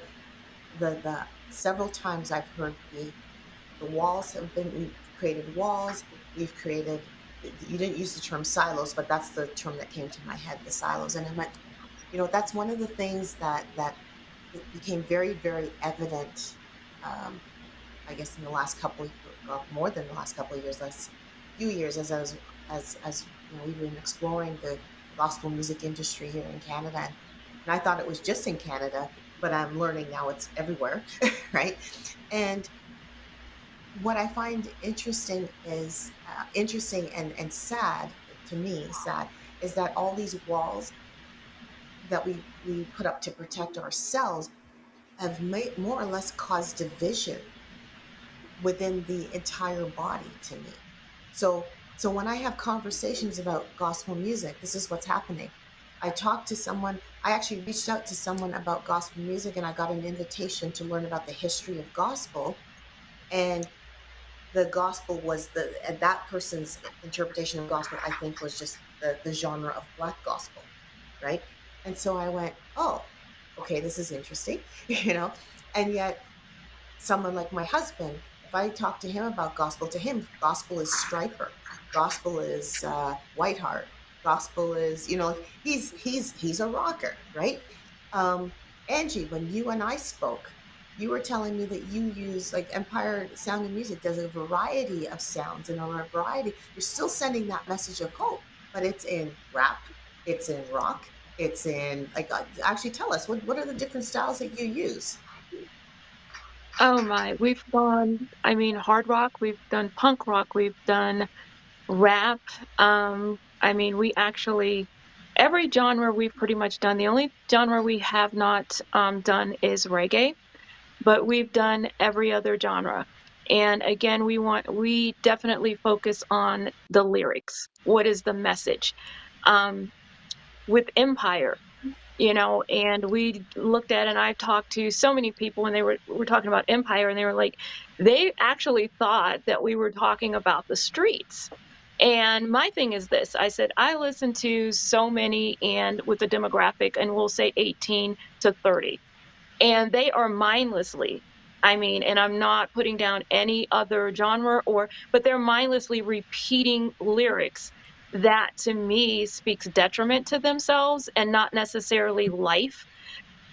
The several times I've heard the walls have been, we've created walls. We've created. You didn't use the term silos, but that's the term that came to my head, the silos, and I went, that's one of the things that it became very, very evident, I guess, in the last couple of, well, more than the last couple of years, last few years, as I was, as we've been exploring the gospel music industry here in Canada. And I thought it was just in Canada, but I'm learning now it's everywhere, right? And what I find interesting is, and sad, to me, sad, is that all these walls that we put up to protect ourselves have more or less caused division within the entire body to me. So when I have conversations about gospel music, this is what's happening. I actually reached out to someone about gospel music, and I got an invitation to learn about the history of gospel. And the gospel was that person's interpretation of gospel, I think, was just the genre of Black gospel, right? And so I went, oh, okay, this is interesting, and yet someone like my husband, if I talk to him about gospel, to him, gospel is Striper, gospel is Whiteheart, gospel is, he's a rocker, right? Angie, when you and I spoke, you were telling me that you use, like, Empire Sound and Music does a variety of sounds and a variety. You're still sending that message of hope, but it's in rap, it's in rock, it's in, like, actually tell us, what are the different styles that you use? Oh my, we've done, hard rock, we've done punk rock, we've done rap. We actually, every genre we've pretty much done. The only genre we have not done is reggae, but we've done every other genre. And again, we definitely focus on the lyrics. What is the message? With Empire, and we looked at, and I talked to so many people, and we're talking about Empire, and they were like, they actually thought that we were talking about the streets. And my thing is this, I said, I listen to so many, and with the demographic, and we'll say 18 to 30, and they are mindlessly, and I'm not putting down any other genre, but they're mindlessly repeating lyrics that to me speaks detriment to themselves and not necessarily life.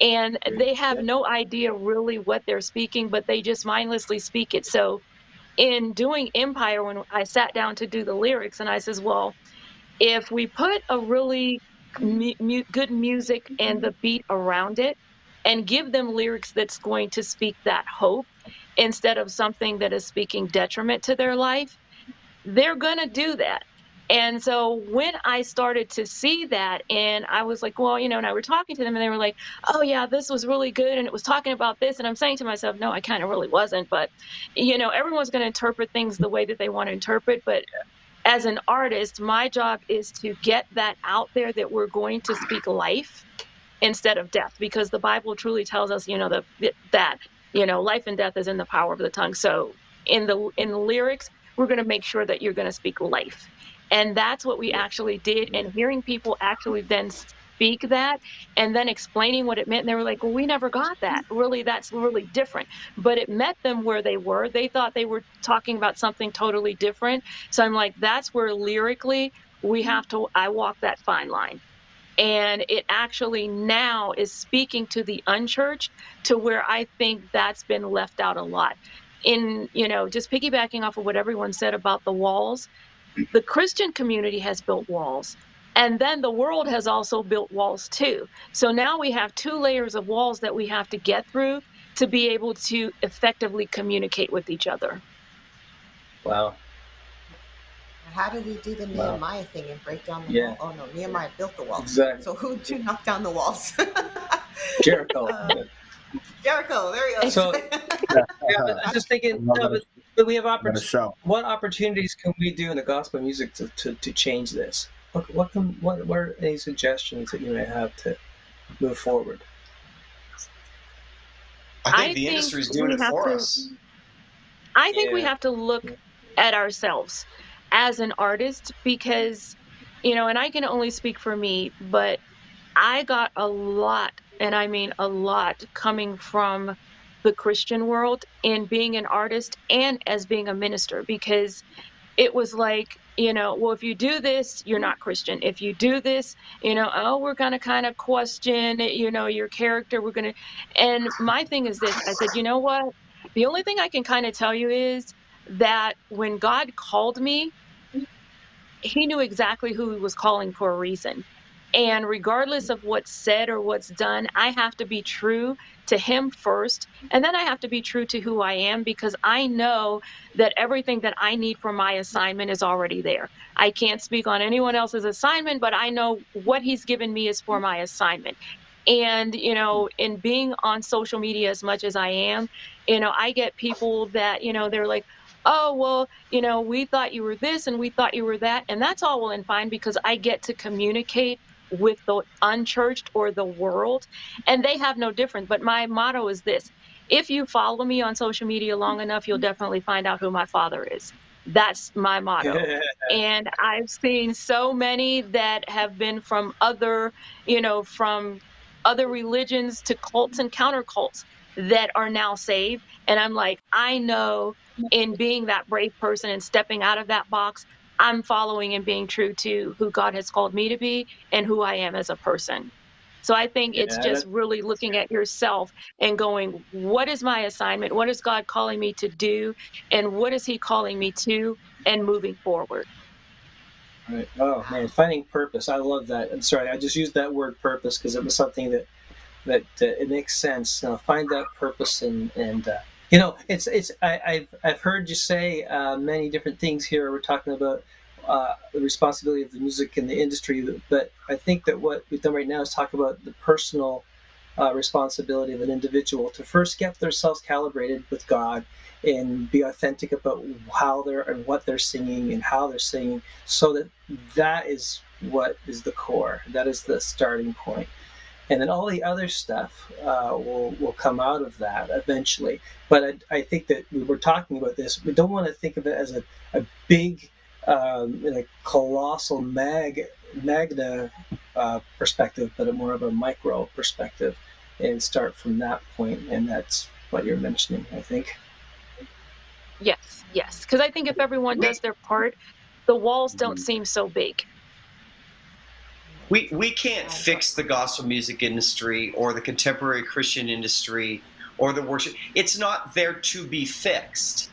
And they have no idea really what they're speaking, but they just mindlessly speak it. So in doing Empire, when I sat down to do the lyrics, and I says, well, if we put a really good music and the beat around it and give them lyrics that's going to speak that hope instead of something that is speaking detriment to their life, they're going to do that. And so when I started to see that, and I was like, well, and I were talking to them, and they were like, oh yeah, this was really good, and it was talking about this. And I'm saying to myself, no, I kind of really wasn't. But, everyone's going to interpret things the way that they want to interpret. But as an artist, my job is to get that out there, that we're going to speak life instead of death, because the Bible truly tells us, that life and death is in the power of the tongue. So in the lyrics, we're going to make sure that you're going to speak life. And that's what we actually did. And hearing people actually then speak that and then explaining what it meant, and they were like, well, we never got that. Really, that's really different. But it met them where they were. They thought they were talking about something totally different. So I'm like, that's where lyrically I walk that fine line. And it actually now is speaking to the unchurched, to where I think that's been left out a lot. In, just piggybacking off of what everyone said about the walls, the Christian community has built walls, and then the world has also built walls too. So now we have two layers of walls that we have to get through to be able to effectively communicate with each other. Wow. How do we do the Wow. Nehemiah thing and break down the Yeah. wall? Oh no, Nehemiah built the wall. Exactly. So who did knock down the walls? Jericho. Jericho, there you go. So, I was just thinking, but we have what opportunities can we do in the gospel music to change this? What are any suggestions that you may have to move forward? I think the industry is doing it for us. I think we have to look at ourselves as an artist because, and I can only speak for me, but I got a lot, and I mean a lot, coming from the Christian world in being an artist and as being a minister, because it was like, well, if you do this, you're not Christian. If you do this, we're going to kind of question, your character. And my thing is this, I said, you know what? The only thing I can kind of tell you is that when God called me, he knew exactly who he was calling for a reason. And regardless of what's said or what's done, I have to be true to him first. And then I have to be true to who I am, because I know that everything that I need for my assignment is already there. I can't speak on anyone else's assignment, but I know what he's given me is for my assignment. And, in being on social media as much as I am, I get people that, they're like, oh, well, we thought you were this and we thought you were that. And that's all well and fine, because I get to communicate with the unchurched or the world, and they have no difference. But my motto is this: if you follow me on social media long enough, you'll definitely find out who my father is. That's my motto. And I've seen so many that have been from other religions to cults and counter cults that are now saved. And I'm like, I know in being that brave person and stepping out of that box, I'm following and being true to who God has called me to be and who I am as a person. So I think it's just really looking at yourself and going, what is my assignment? What is God calling me to do? And what is he calling me to? And moving forward. Right. Oh man, finding purpose. I love that. I'm sorry, I just used that word purpose because it was something that it makes sense. Find that purpose and I've heard you say many different things here. We're talking about the responsibility of the music in the industry, but I think that what we've done right now is talk about the personal responsibility of an individual to first get themselves calibrated with God and be authentic about how they're and what they're singing and how they're singing, so that is what is the core. That is the starting point. And then all the other stuff will come out of that eventually. But I think that we were talking about this. We don't want to think of it as a big, colossal magna perspective, but more of a micro perspective, and start from that point. And that's what you're mentioning, I think. Yes. Because I think if everyone does their part, the walls don't seem so big. We can't fix the gospel music industry or the contemporary Christian industry or the worship. It's not there to be fixed.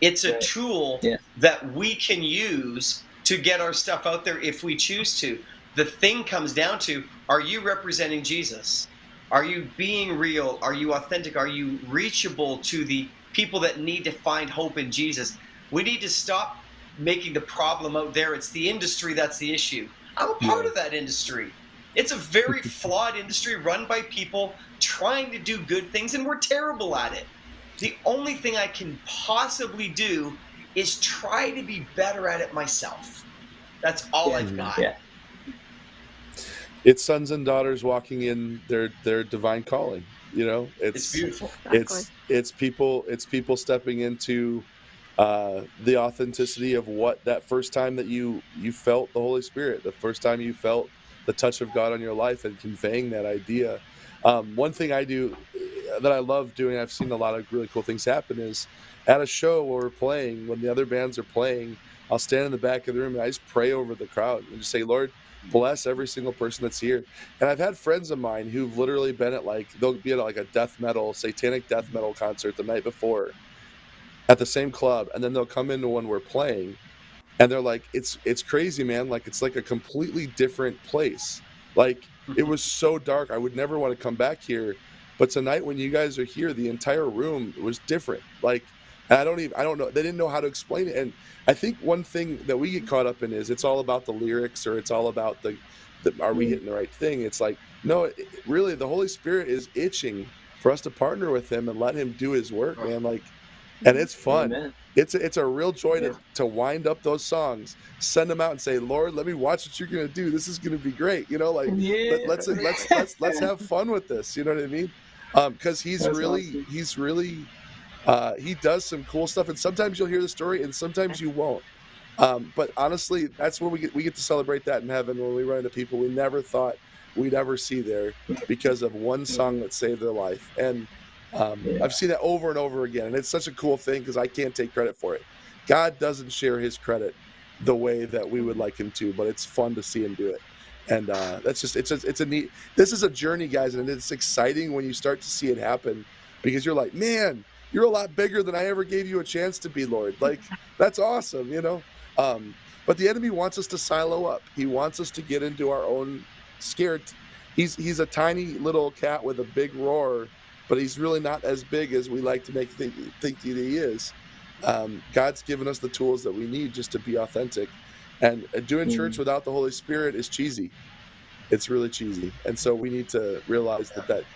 It's a tool that we can use to get our stuff out there if we choose to. The thing comes down to, are you representing Jesus? Are you being real? Are you authentic? Are you reachable to the people that need to find hope in Jesus? We need to stop making the problem out there. It's the industry that's the issue. I'm a part of that industry. It's a very flawed industry run by people trying to do good things, and we're terrible at it. The only thing I can possibly do is try to be better at it myself. That's all I've got. Yeah. It's sons and daughters walking in their divine calling. It's beautiful. It's people stepping into the authenticity of what that first time that you felt the Holy Spirit, the first time you felt the touch of God on your life, and conveying that idea. One thing I do that I love doing, I've seen a lot of really cool things happen, is at a show where we're playing, when the other bands are playing, I'll stand in the back of the room and I just pray over the crowd and just say, Lord, bless every single person that's here. And I've had friends of mine who've literally been at they'll be at a death metal, satanic death metal concert the night before at the same club, and then they'll come into when we're playing, and they're like, it's crazy, man. It's like a completely different place. It was so dark. I would never want to come back here. But tonight, when you guys are here, the entire room was different. Like, I don't know. They didn't know how to explain it. And I think one thing that we get caught up in is it's all about the lyrics, or it's all about the are we hitting the right thing? It's like, no, really, the Holy Spirit is itching for us to partner with him and let him do his work, man. Like, and it's fun. Amen. It's a real joy to wind up those songs, send them out, and say, Lord, let me watch what you're gonna do. This is gonna be great. You know, like let's have fun with this. You know what I mean? Because he's really he does some cool stuff, and sometimes you'll hear the story, and sometimes you won't. But honestly, that's when we get to celebrate that in heaven, when we run into people we never thought we'd ever see there because of one song that saved their life. And I've seen that over and over again, and it's such a cool thing because I can't take credit for it. God doesn't share his credit the way that we would like him to, but it's fun to see him do it. And that's just it's a neat. This is a journey, guys, and it's exciting when you start to see it happen, because you're like, man, you're a lot bigger than I ever gave you a chance to be, Lord. Like, that's awesome, you know. But the enemy wants us to silo up. He wants us to get into our own scared. He's a tiny little cat with a big roar, but he's really not as big as we like to think that he is. God's given us the tools that we need just to be authentic. And doing church without the Holy Spirit is cheesy. It's really cheesy. And so we need to realize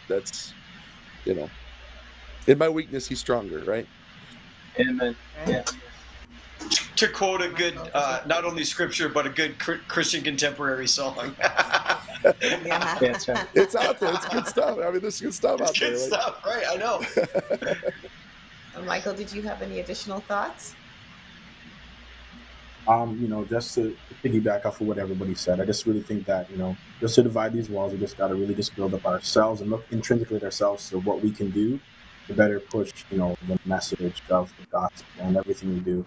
that's, you know, in my weakness, he's stronger, right? Amen. Yeah. To quote a good, not only scripture, but a good Christian contemporary song. Yeah. That's right. It's out there. It's good stuff. I mean, there's good stuff out there. Good stuff, right? I know. Michael, did you have any additional thoughts? You know, just to piggyback off of what everybody said, I just really think that, you know, just to divide these walls, we just got to really just build up ourselves and look intrinsically at ourselves to what we can do to better push, you know, the message of the gospel and everything we do.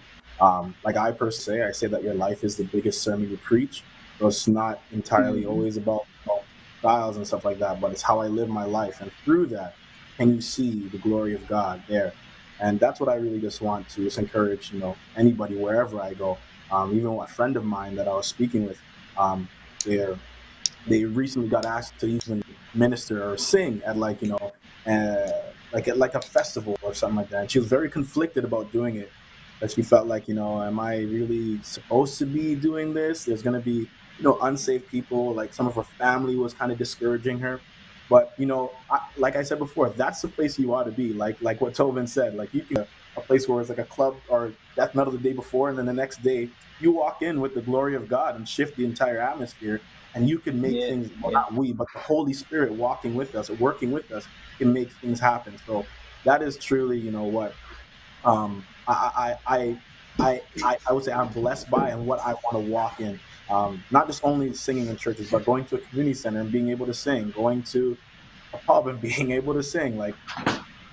Like I personally say, I say that your life is the biggest sermon you preach. So it's not entirely always about, you know, styles and stuff like that, but it's how I live my life. And through that, can you see the glory of God there? And that's what I really just want to just encourage, you know, anybody, wherever I go. Even a friend of mine that I was speaking with, they recently got asked to even minister or sing at, like, you know, like a festival or something like that. And she was very conflicted about doing it. But she felt like, you know, am I really supposed to be doing this? There's going to be, you know, unsafe people. Like, some of her family was kind of discouraging her. But, you know, like I said before, that's the place you ought to be. Like what Tobin said, like, you can a place where it's like a club or death metal the day before, and then the next day you walk in with the glory of God and shift the entire atmosphere, and you can make things, well, not we, but the Holy Spirit walking with us or working with us can make things happen. So that is truly, you know, what I would say I'm blessed by, and what I want to walk in. Not just only singing in churches, but going to a community center and being able to sing, going to a pub and being able to sing. Like,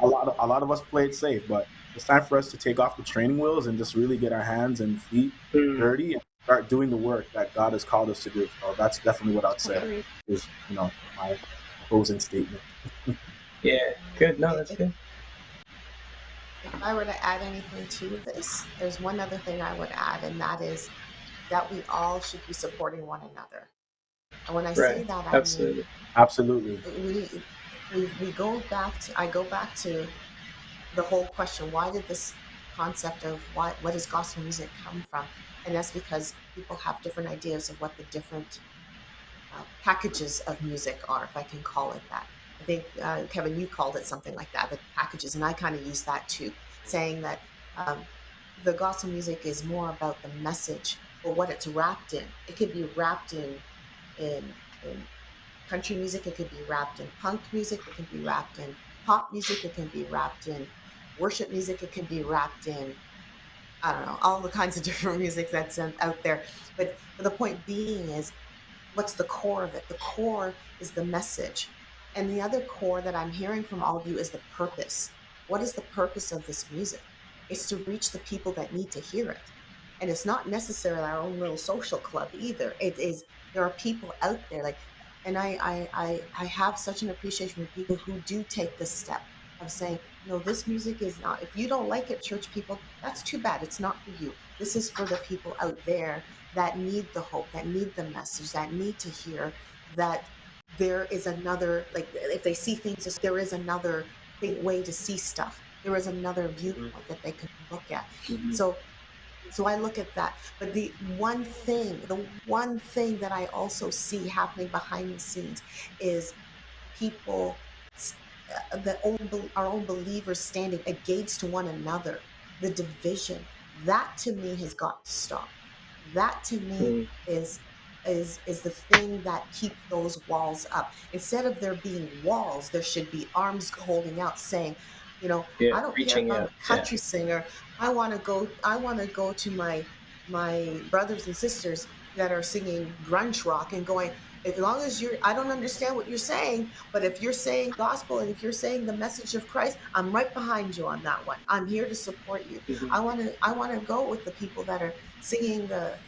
a lot of us play it safe, but it's time for us to take off the training wheels and just really get our hands and feet dirty and start doing the work that God has called us to do. So that's definitely what I'd say is, you know, my closing statement. Yeah, good. No, that's good. If I were to add anything to this, there's one other thing I would add, and that is that we all should be supporting one another. And when I say that, I mean, absolutely. We go back to, I go back to the whole question, why did this concept of what does gospel music come from? And that's because people have different ideas of what the different packages of music are, if I can call it that. I think, Kevin, you called it something like that, the packages, and I kind of use that too, saying that the gospel music is more about the message or what it's wrapped in. It could be wrapped in country music, it could be wrapped in punk music, it can be wrapped in pop music, it can be wrapped in worship music, it can be wrapped in, I don't know, all the kinds of different music that's out there. But the point being is, what's the core of it? The core is the message. And the other core that I'm hearing from all of you is the purpose. What is the purpose of this music? It's to reach the people that need to hear it. And it's not necessarily our own little social club either. It is, there are people out there, like, and I have such an appreciation for people who do take this step of saying, no, this music is not, if you don't like it, church people, that's too bad. It's not for you. This is for the people out there that need the hope, that need the message, that need to hear that there is another, like if they see things, there is another way to see stuff. There is another viewpoint that they can look at. So I look at that. But the one thing that I also see happening behind the scenes is people, our own believers standing against one another. The division, that to me has got to stop. That to me is the thing that keeps those walls up. Instead of there being walls, there should be arms holding out, saying, I don't care if I'm a country singer. I want to go to my brothers and sisters that are singing grunge rock and going, as long as I don't understand what you're saying, but if you're saying gospel and if you're saying the message of Christ, I'm right behind you on that one. I'm here to support you. I want to go with the people that are singing the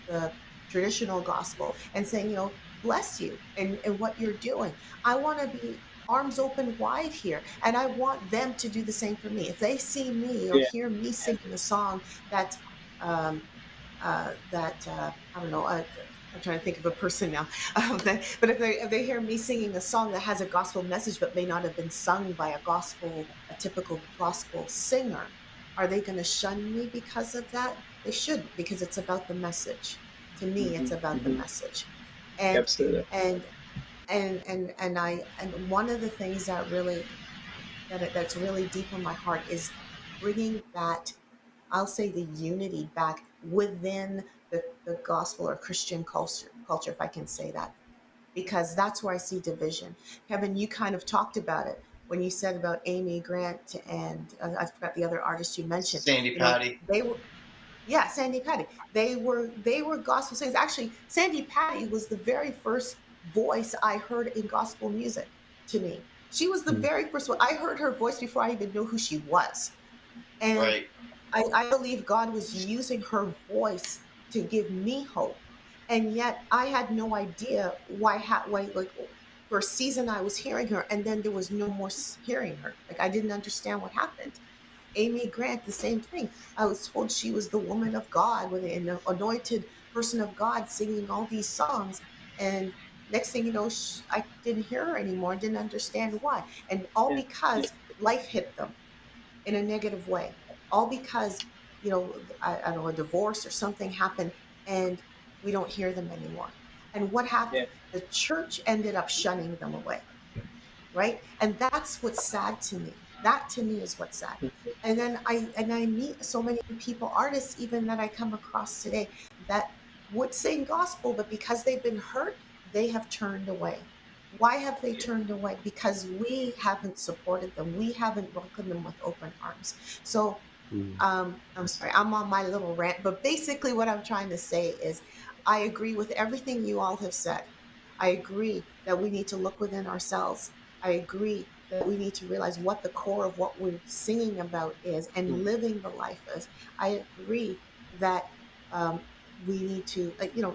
traditional gospel and saying, bless you and what you're doing. I want to be arms open wide here, and I want them to do the same for me. If they see me or hear me singing a song that I don't know. I'm trying to think of a person now. But if they hear me singing a song that has a gospel message but may not have been sung by a typical gospel singer, are they going to shun me because of that? They shouldn't, because it's about the message. To me, it's about the message. And Absolutely. And one of the things that's really deep in my heart is bringing that, I'll say, the unity back within the gospel or Christian culture, if I can say that, because that's where I see division. Kevin, you kind of talked about it when you said about Amy Grant and I forgot the other artist you mentioned. Sandy Patty. Sandy Patty. They were gospel singers. Actually, Sandy Patty was the very first voice I heard in gospel music to me. She was the very first one. I heard her voice before I even knew who she was. And right. I believe God was using her voice to give me hope. And yet I had no idea why like for a season I was hearing her and then there was no more hearing her. Like I didn't understand what happened. Amy Grant, the same thing. I was told she was the woman of God, with an anointed person of God singing all these songs. And next thing you know, I didn't hear her anymore, didn't understand why. And all because life hit them in a negative way. All because, I don't know, a divorce or something happened and we don't hear them anymore. And what happened? The church ended up shunning them away. Right? And that's what's sad to me. That to me is what's sad. And then I meet so many people, artists even that I come across today, that would sing gospel, but because they've been hurt, they have turned away. Why have they turned away? Because we haven't supported them. We haven't welcomed them with open arms. So I'm sorry, I'm on my little rant, but basically what I'm trying to say is I agree with everything you all have said. I agree that we need to look within ourselves. I agree that we need to realize what the core of what we're singing about is and living the life is. I agree that we need to,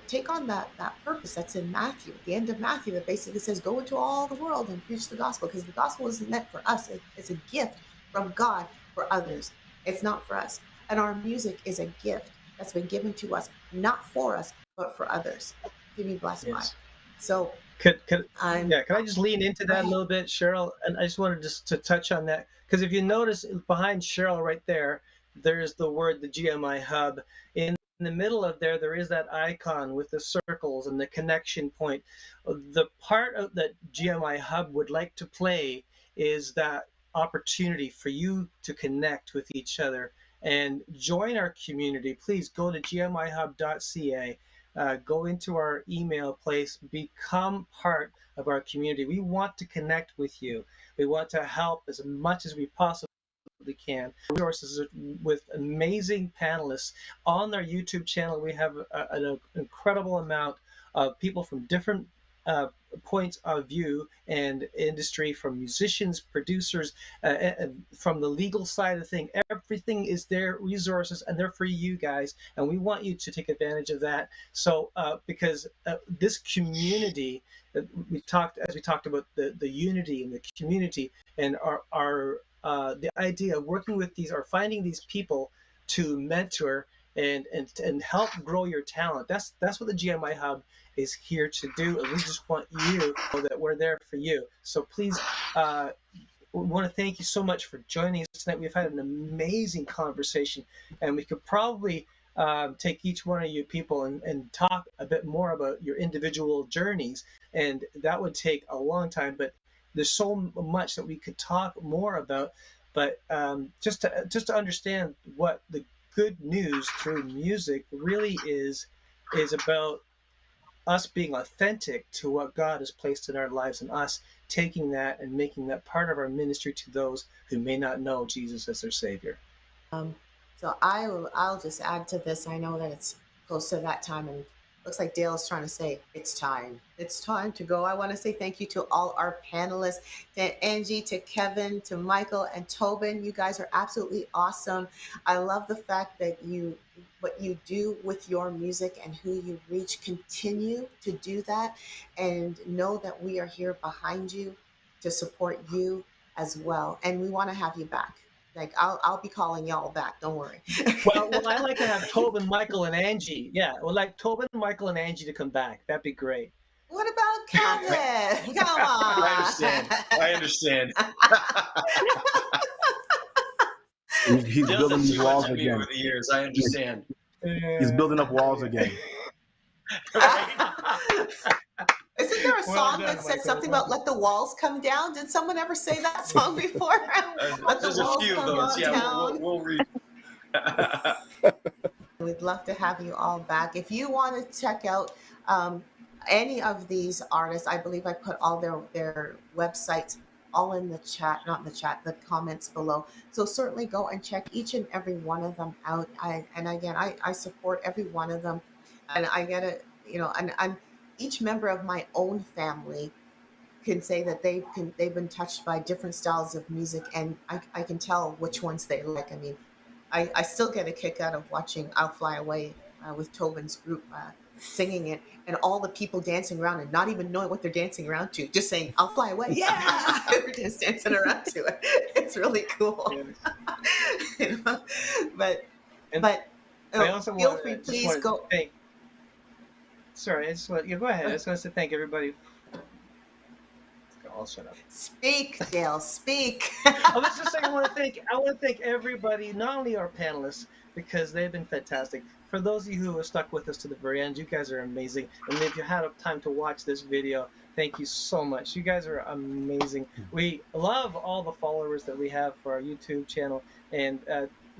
take on that purpose that's in Matthew, at the end of Matthew, that basically says, go into all the world and preach the gospel, because the gospel isn't meant for us. It's a gift from God for others. It's not for us. And our music is a gift that's been given to us, not for us, but for others, to be blessed by. So can I just lean into that a little bit, Cheryl? And I just wanted to touch on that, because if you notice behind Cheryl right there's the word, the GMIHub. In the middle of there is that icon with the circles and the connection point. The part of that GMIHub would like to play is that opportunity for you to connect with each other and join our community. Please go to gmihub.ca. Go into our email place, become part of our community. We want to connect with you. We want to help as much as we possibly can. Resources with amazing panelists on our YouTube channel. We have an incredible amount of people from different points of view and industry, from musicians, producers, from the legal side of things. Everything is there, resources, and they're for you guys, and we want you to take advantage of that. So because this community, we talked about the unity in the community, and our the idea of working with these, or finding these people to mentor and help grow your talent. That's what the GMIHub is here to do, and we just want you to know that we're there for you. So please, we want to thank you so much for joining us tonight. We've had an amazing conversation, and we could probably take each one of you people and talk a bit more about your individual journeys, and that would take a long time, but there's so much that we could talk more about. But just to understand what the good news through music really is about us being authentic to what God has placed in our lives, and us taking that and making that part of our ministry to those who may not know Jesus as their Savior. So I'll just add to this. I know that it's close to that time, and looks like Dale's trying to say it's time. It's time to go. I want to say thank you to all our panelists, to Angie, to Kevin, to Michael, and Tobin. You guys are absolutely awesome. I love the fact that what you do with your music and who you reach, continue to do that, and know that we are here behind you to support you as well. And we want to have you back. Like I'll be calling y'all back. Don't worry. Well, I like to have Tobin, Michael, and Angie. Yeah, well, like Tobin, Michael, and Angie to come back. That'd be great. What about Kevin? Come on. I understand. He's building these walls again. Over the years, I understand. He's building up walls again. Isn't there a song that says something about "Let the walls come down"? Did someone ever say that song before? There's a few of those. Yeah, we'll read. We'd love to have you all back. If you want to check out any of these artists, I believe I put all their websites all in the chat, not in the chat, the comments below. So certainly go and check each and every one of them out. I support every one of them, and I get it. And each member of my own family can say that they've been touched by different styles of music, and I can tell which ones they like. I mean, I still get a kick out of watching "I'll Fly Away" with Tobin's group singing it, and all the people dancing around and not even knowing what they're dancing around to, just saying "I'll fly away," yeah, they're just dancing around to it. It's really cool. But I also feel free, please go. Sorry, you go ahead. I just want to say thank everybody. I'll shut up. Speak, Dale. Speak. I was just saying, I want to thank everybody, not only our panelists, because they've been fantastic. For those of you who have stuck with us to the very end, you guys are amazing. And if you had time to watch this video, thank you so much. You guys are amazing. We love all the followers that we have for our YouTube channel, and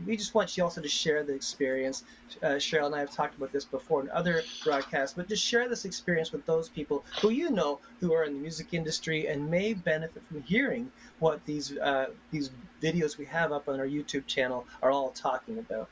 we just want you also to share the experience. Cheryl and I have talked about this before in other broadcasts, but just share this experience with those people who who are in the music industry and may benefit from hearing what these videos we have up on our YouTube channel are all talking about.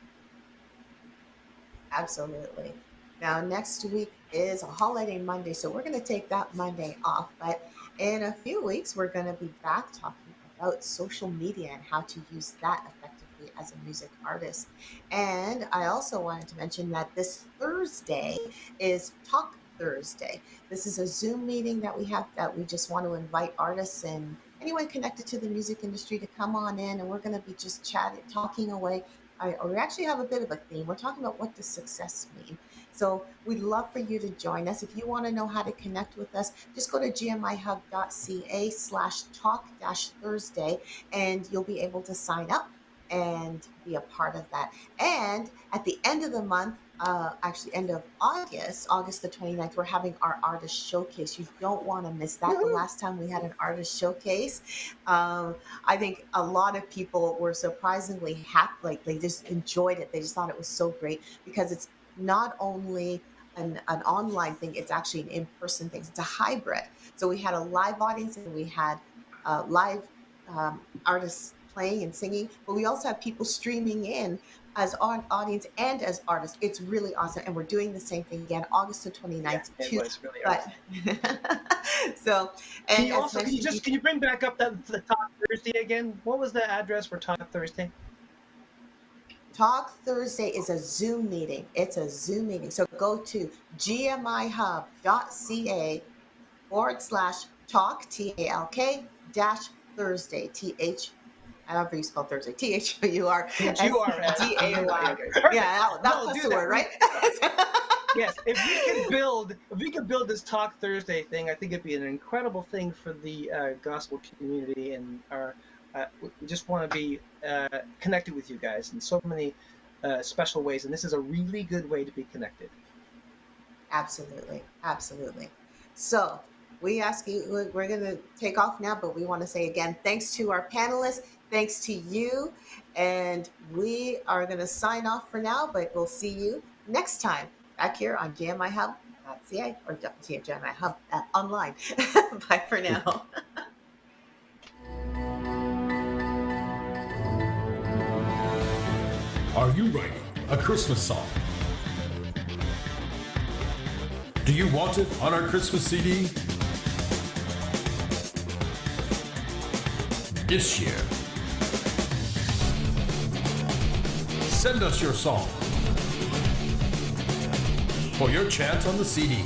Absolutely. Now, next week is a holiday Monday, so we're going to take that Monday off. But in a few weeks, we're going to be back talking about social media and how to use that effectively as a music artist. And I also wanted to mention that this Thursday is Talk Thursday. This is a Zoom meeting that we have that we just want to invite artists and anyone connected to the music industry to come on in, and we're going to be just talking away. We actually have a bit of a theme. We're talking about what does success mean. So we'd love for you to join us. If you want to know how to connect with us, just go to gmihub.ca/talk-Thursday, and you'll be able to sign up and be a part of that. And at the end of the month, actually end of August the 29th, we're having our artist showcase. You don't want to miss that. The last time we had an artist showcase, I think a lot of people were surprisingly happy. Like, they just enjoyed it. They just thought it was so great because it's not only an online thing, it's actually an in-person thing. It's a hybrid. So we had a live audience and we had live artists playing and singing, but we also have people streaming in as our audience and as artists. It's really awesome. And we're doing the same thing again, August the 29th. Yeah, it was really awesome. So, and can you bring back up the Talk Thursday again? What was the address for Talk Thursday? Talk Thursday is a Zoom meeting. It's a Zoom meeting. So go to gmihub.ca/talk, TALK -Thursday, however you spell Thursday, THOUR. THOUR. Yeah, that's the word, right? Yes, if we could build this Talk Thursday thing, I think it'd be an incredible thing for the gospel community, and we just want to be connected with you guys in so many special ways, and this is a really good way to be connected. Absolutely, absolutely. So we ask you, we're going to take off now, but we want to say again, thanks to our panelists, thanks to you, and we are going to sign off for now, but we'll see you next time back here on GMIHub.ca or GMIHub online. Bye for now. Are you writing a Christmas song? Do you want it on our Christmas CD? This year, send us your song for your chance on the CD.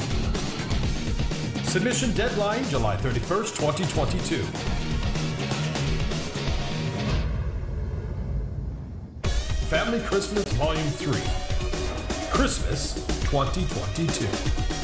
Submission deadline July 31st, 2022. Family Christmas Volume 3, Christmas 2022.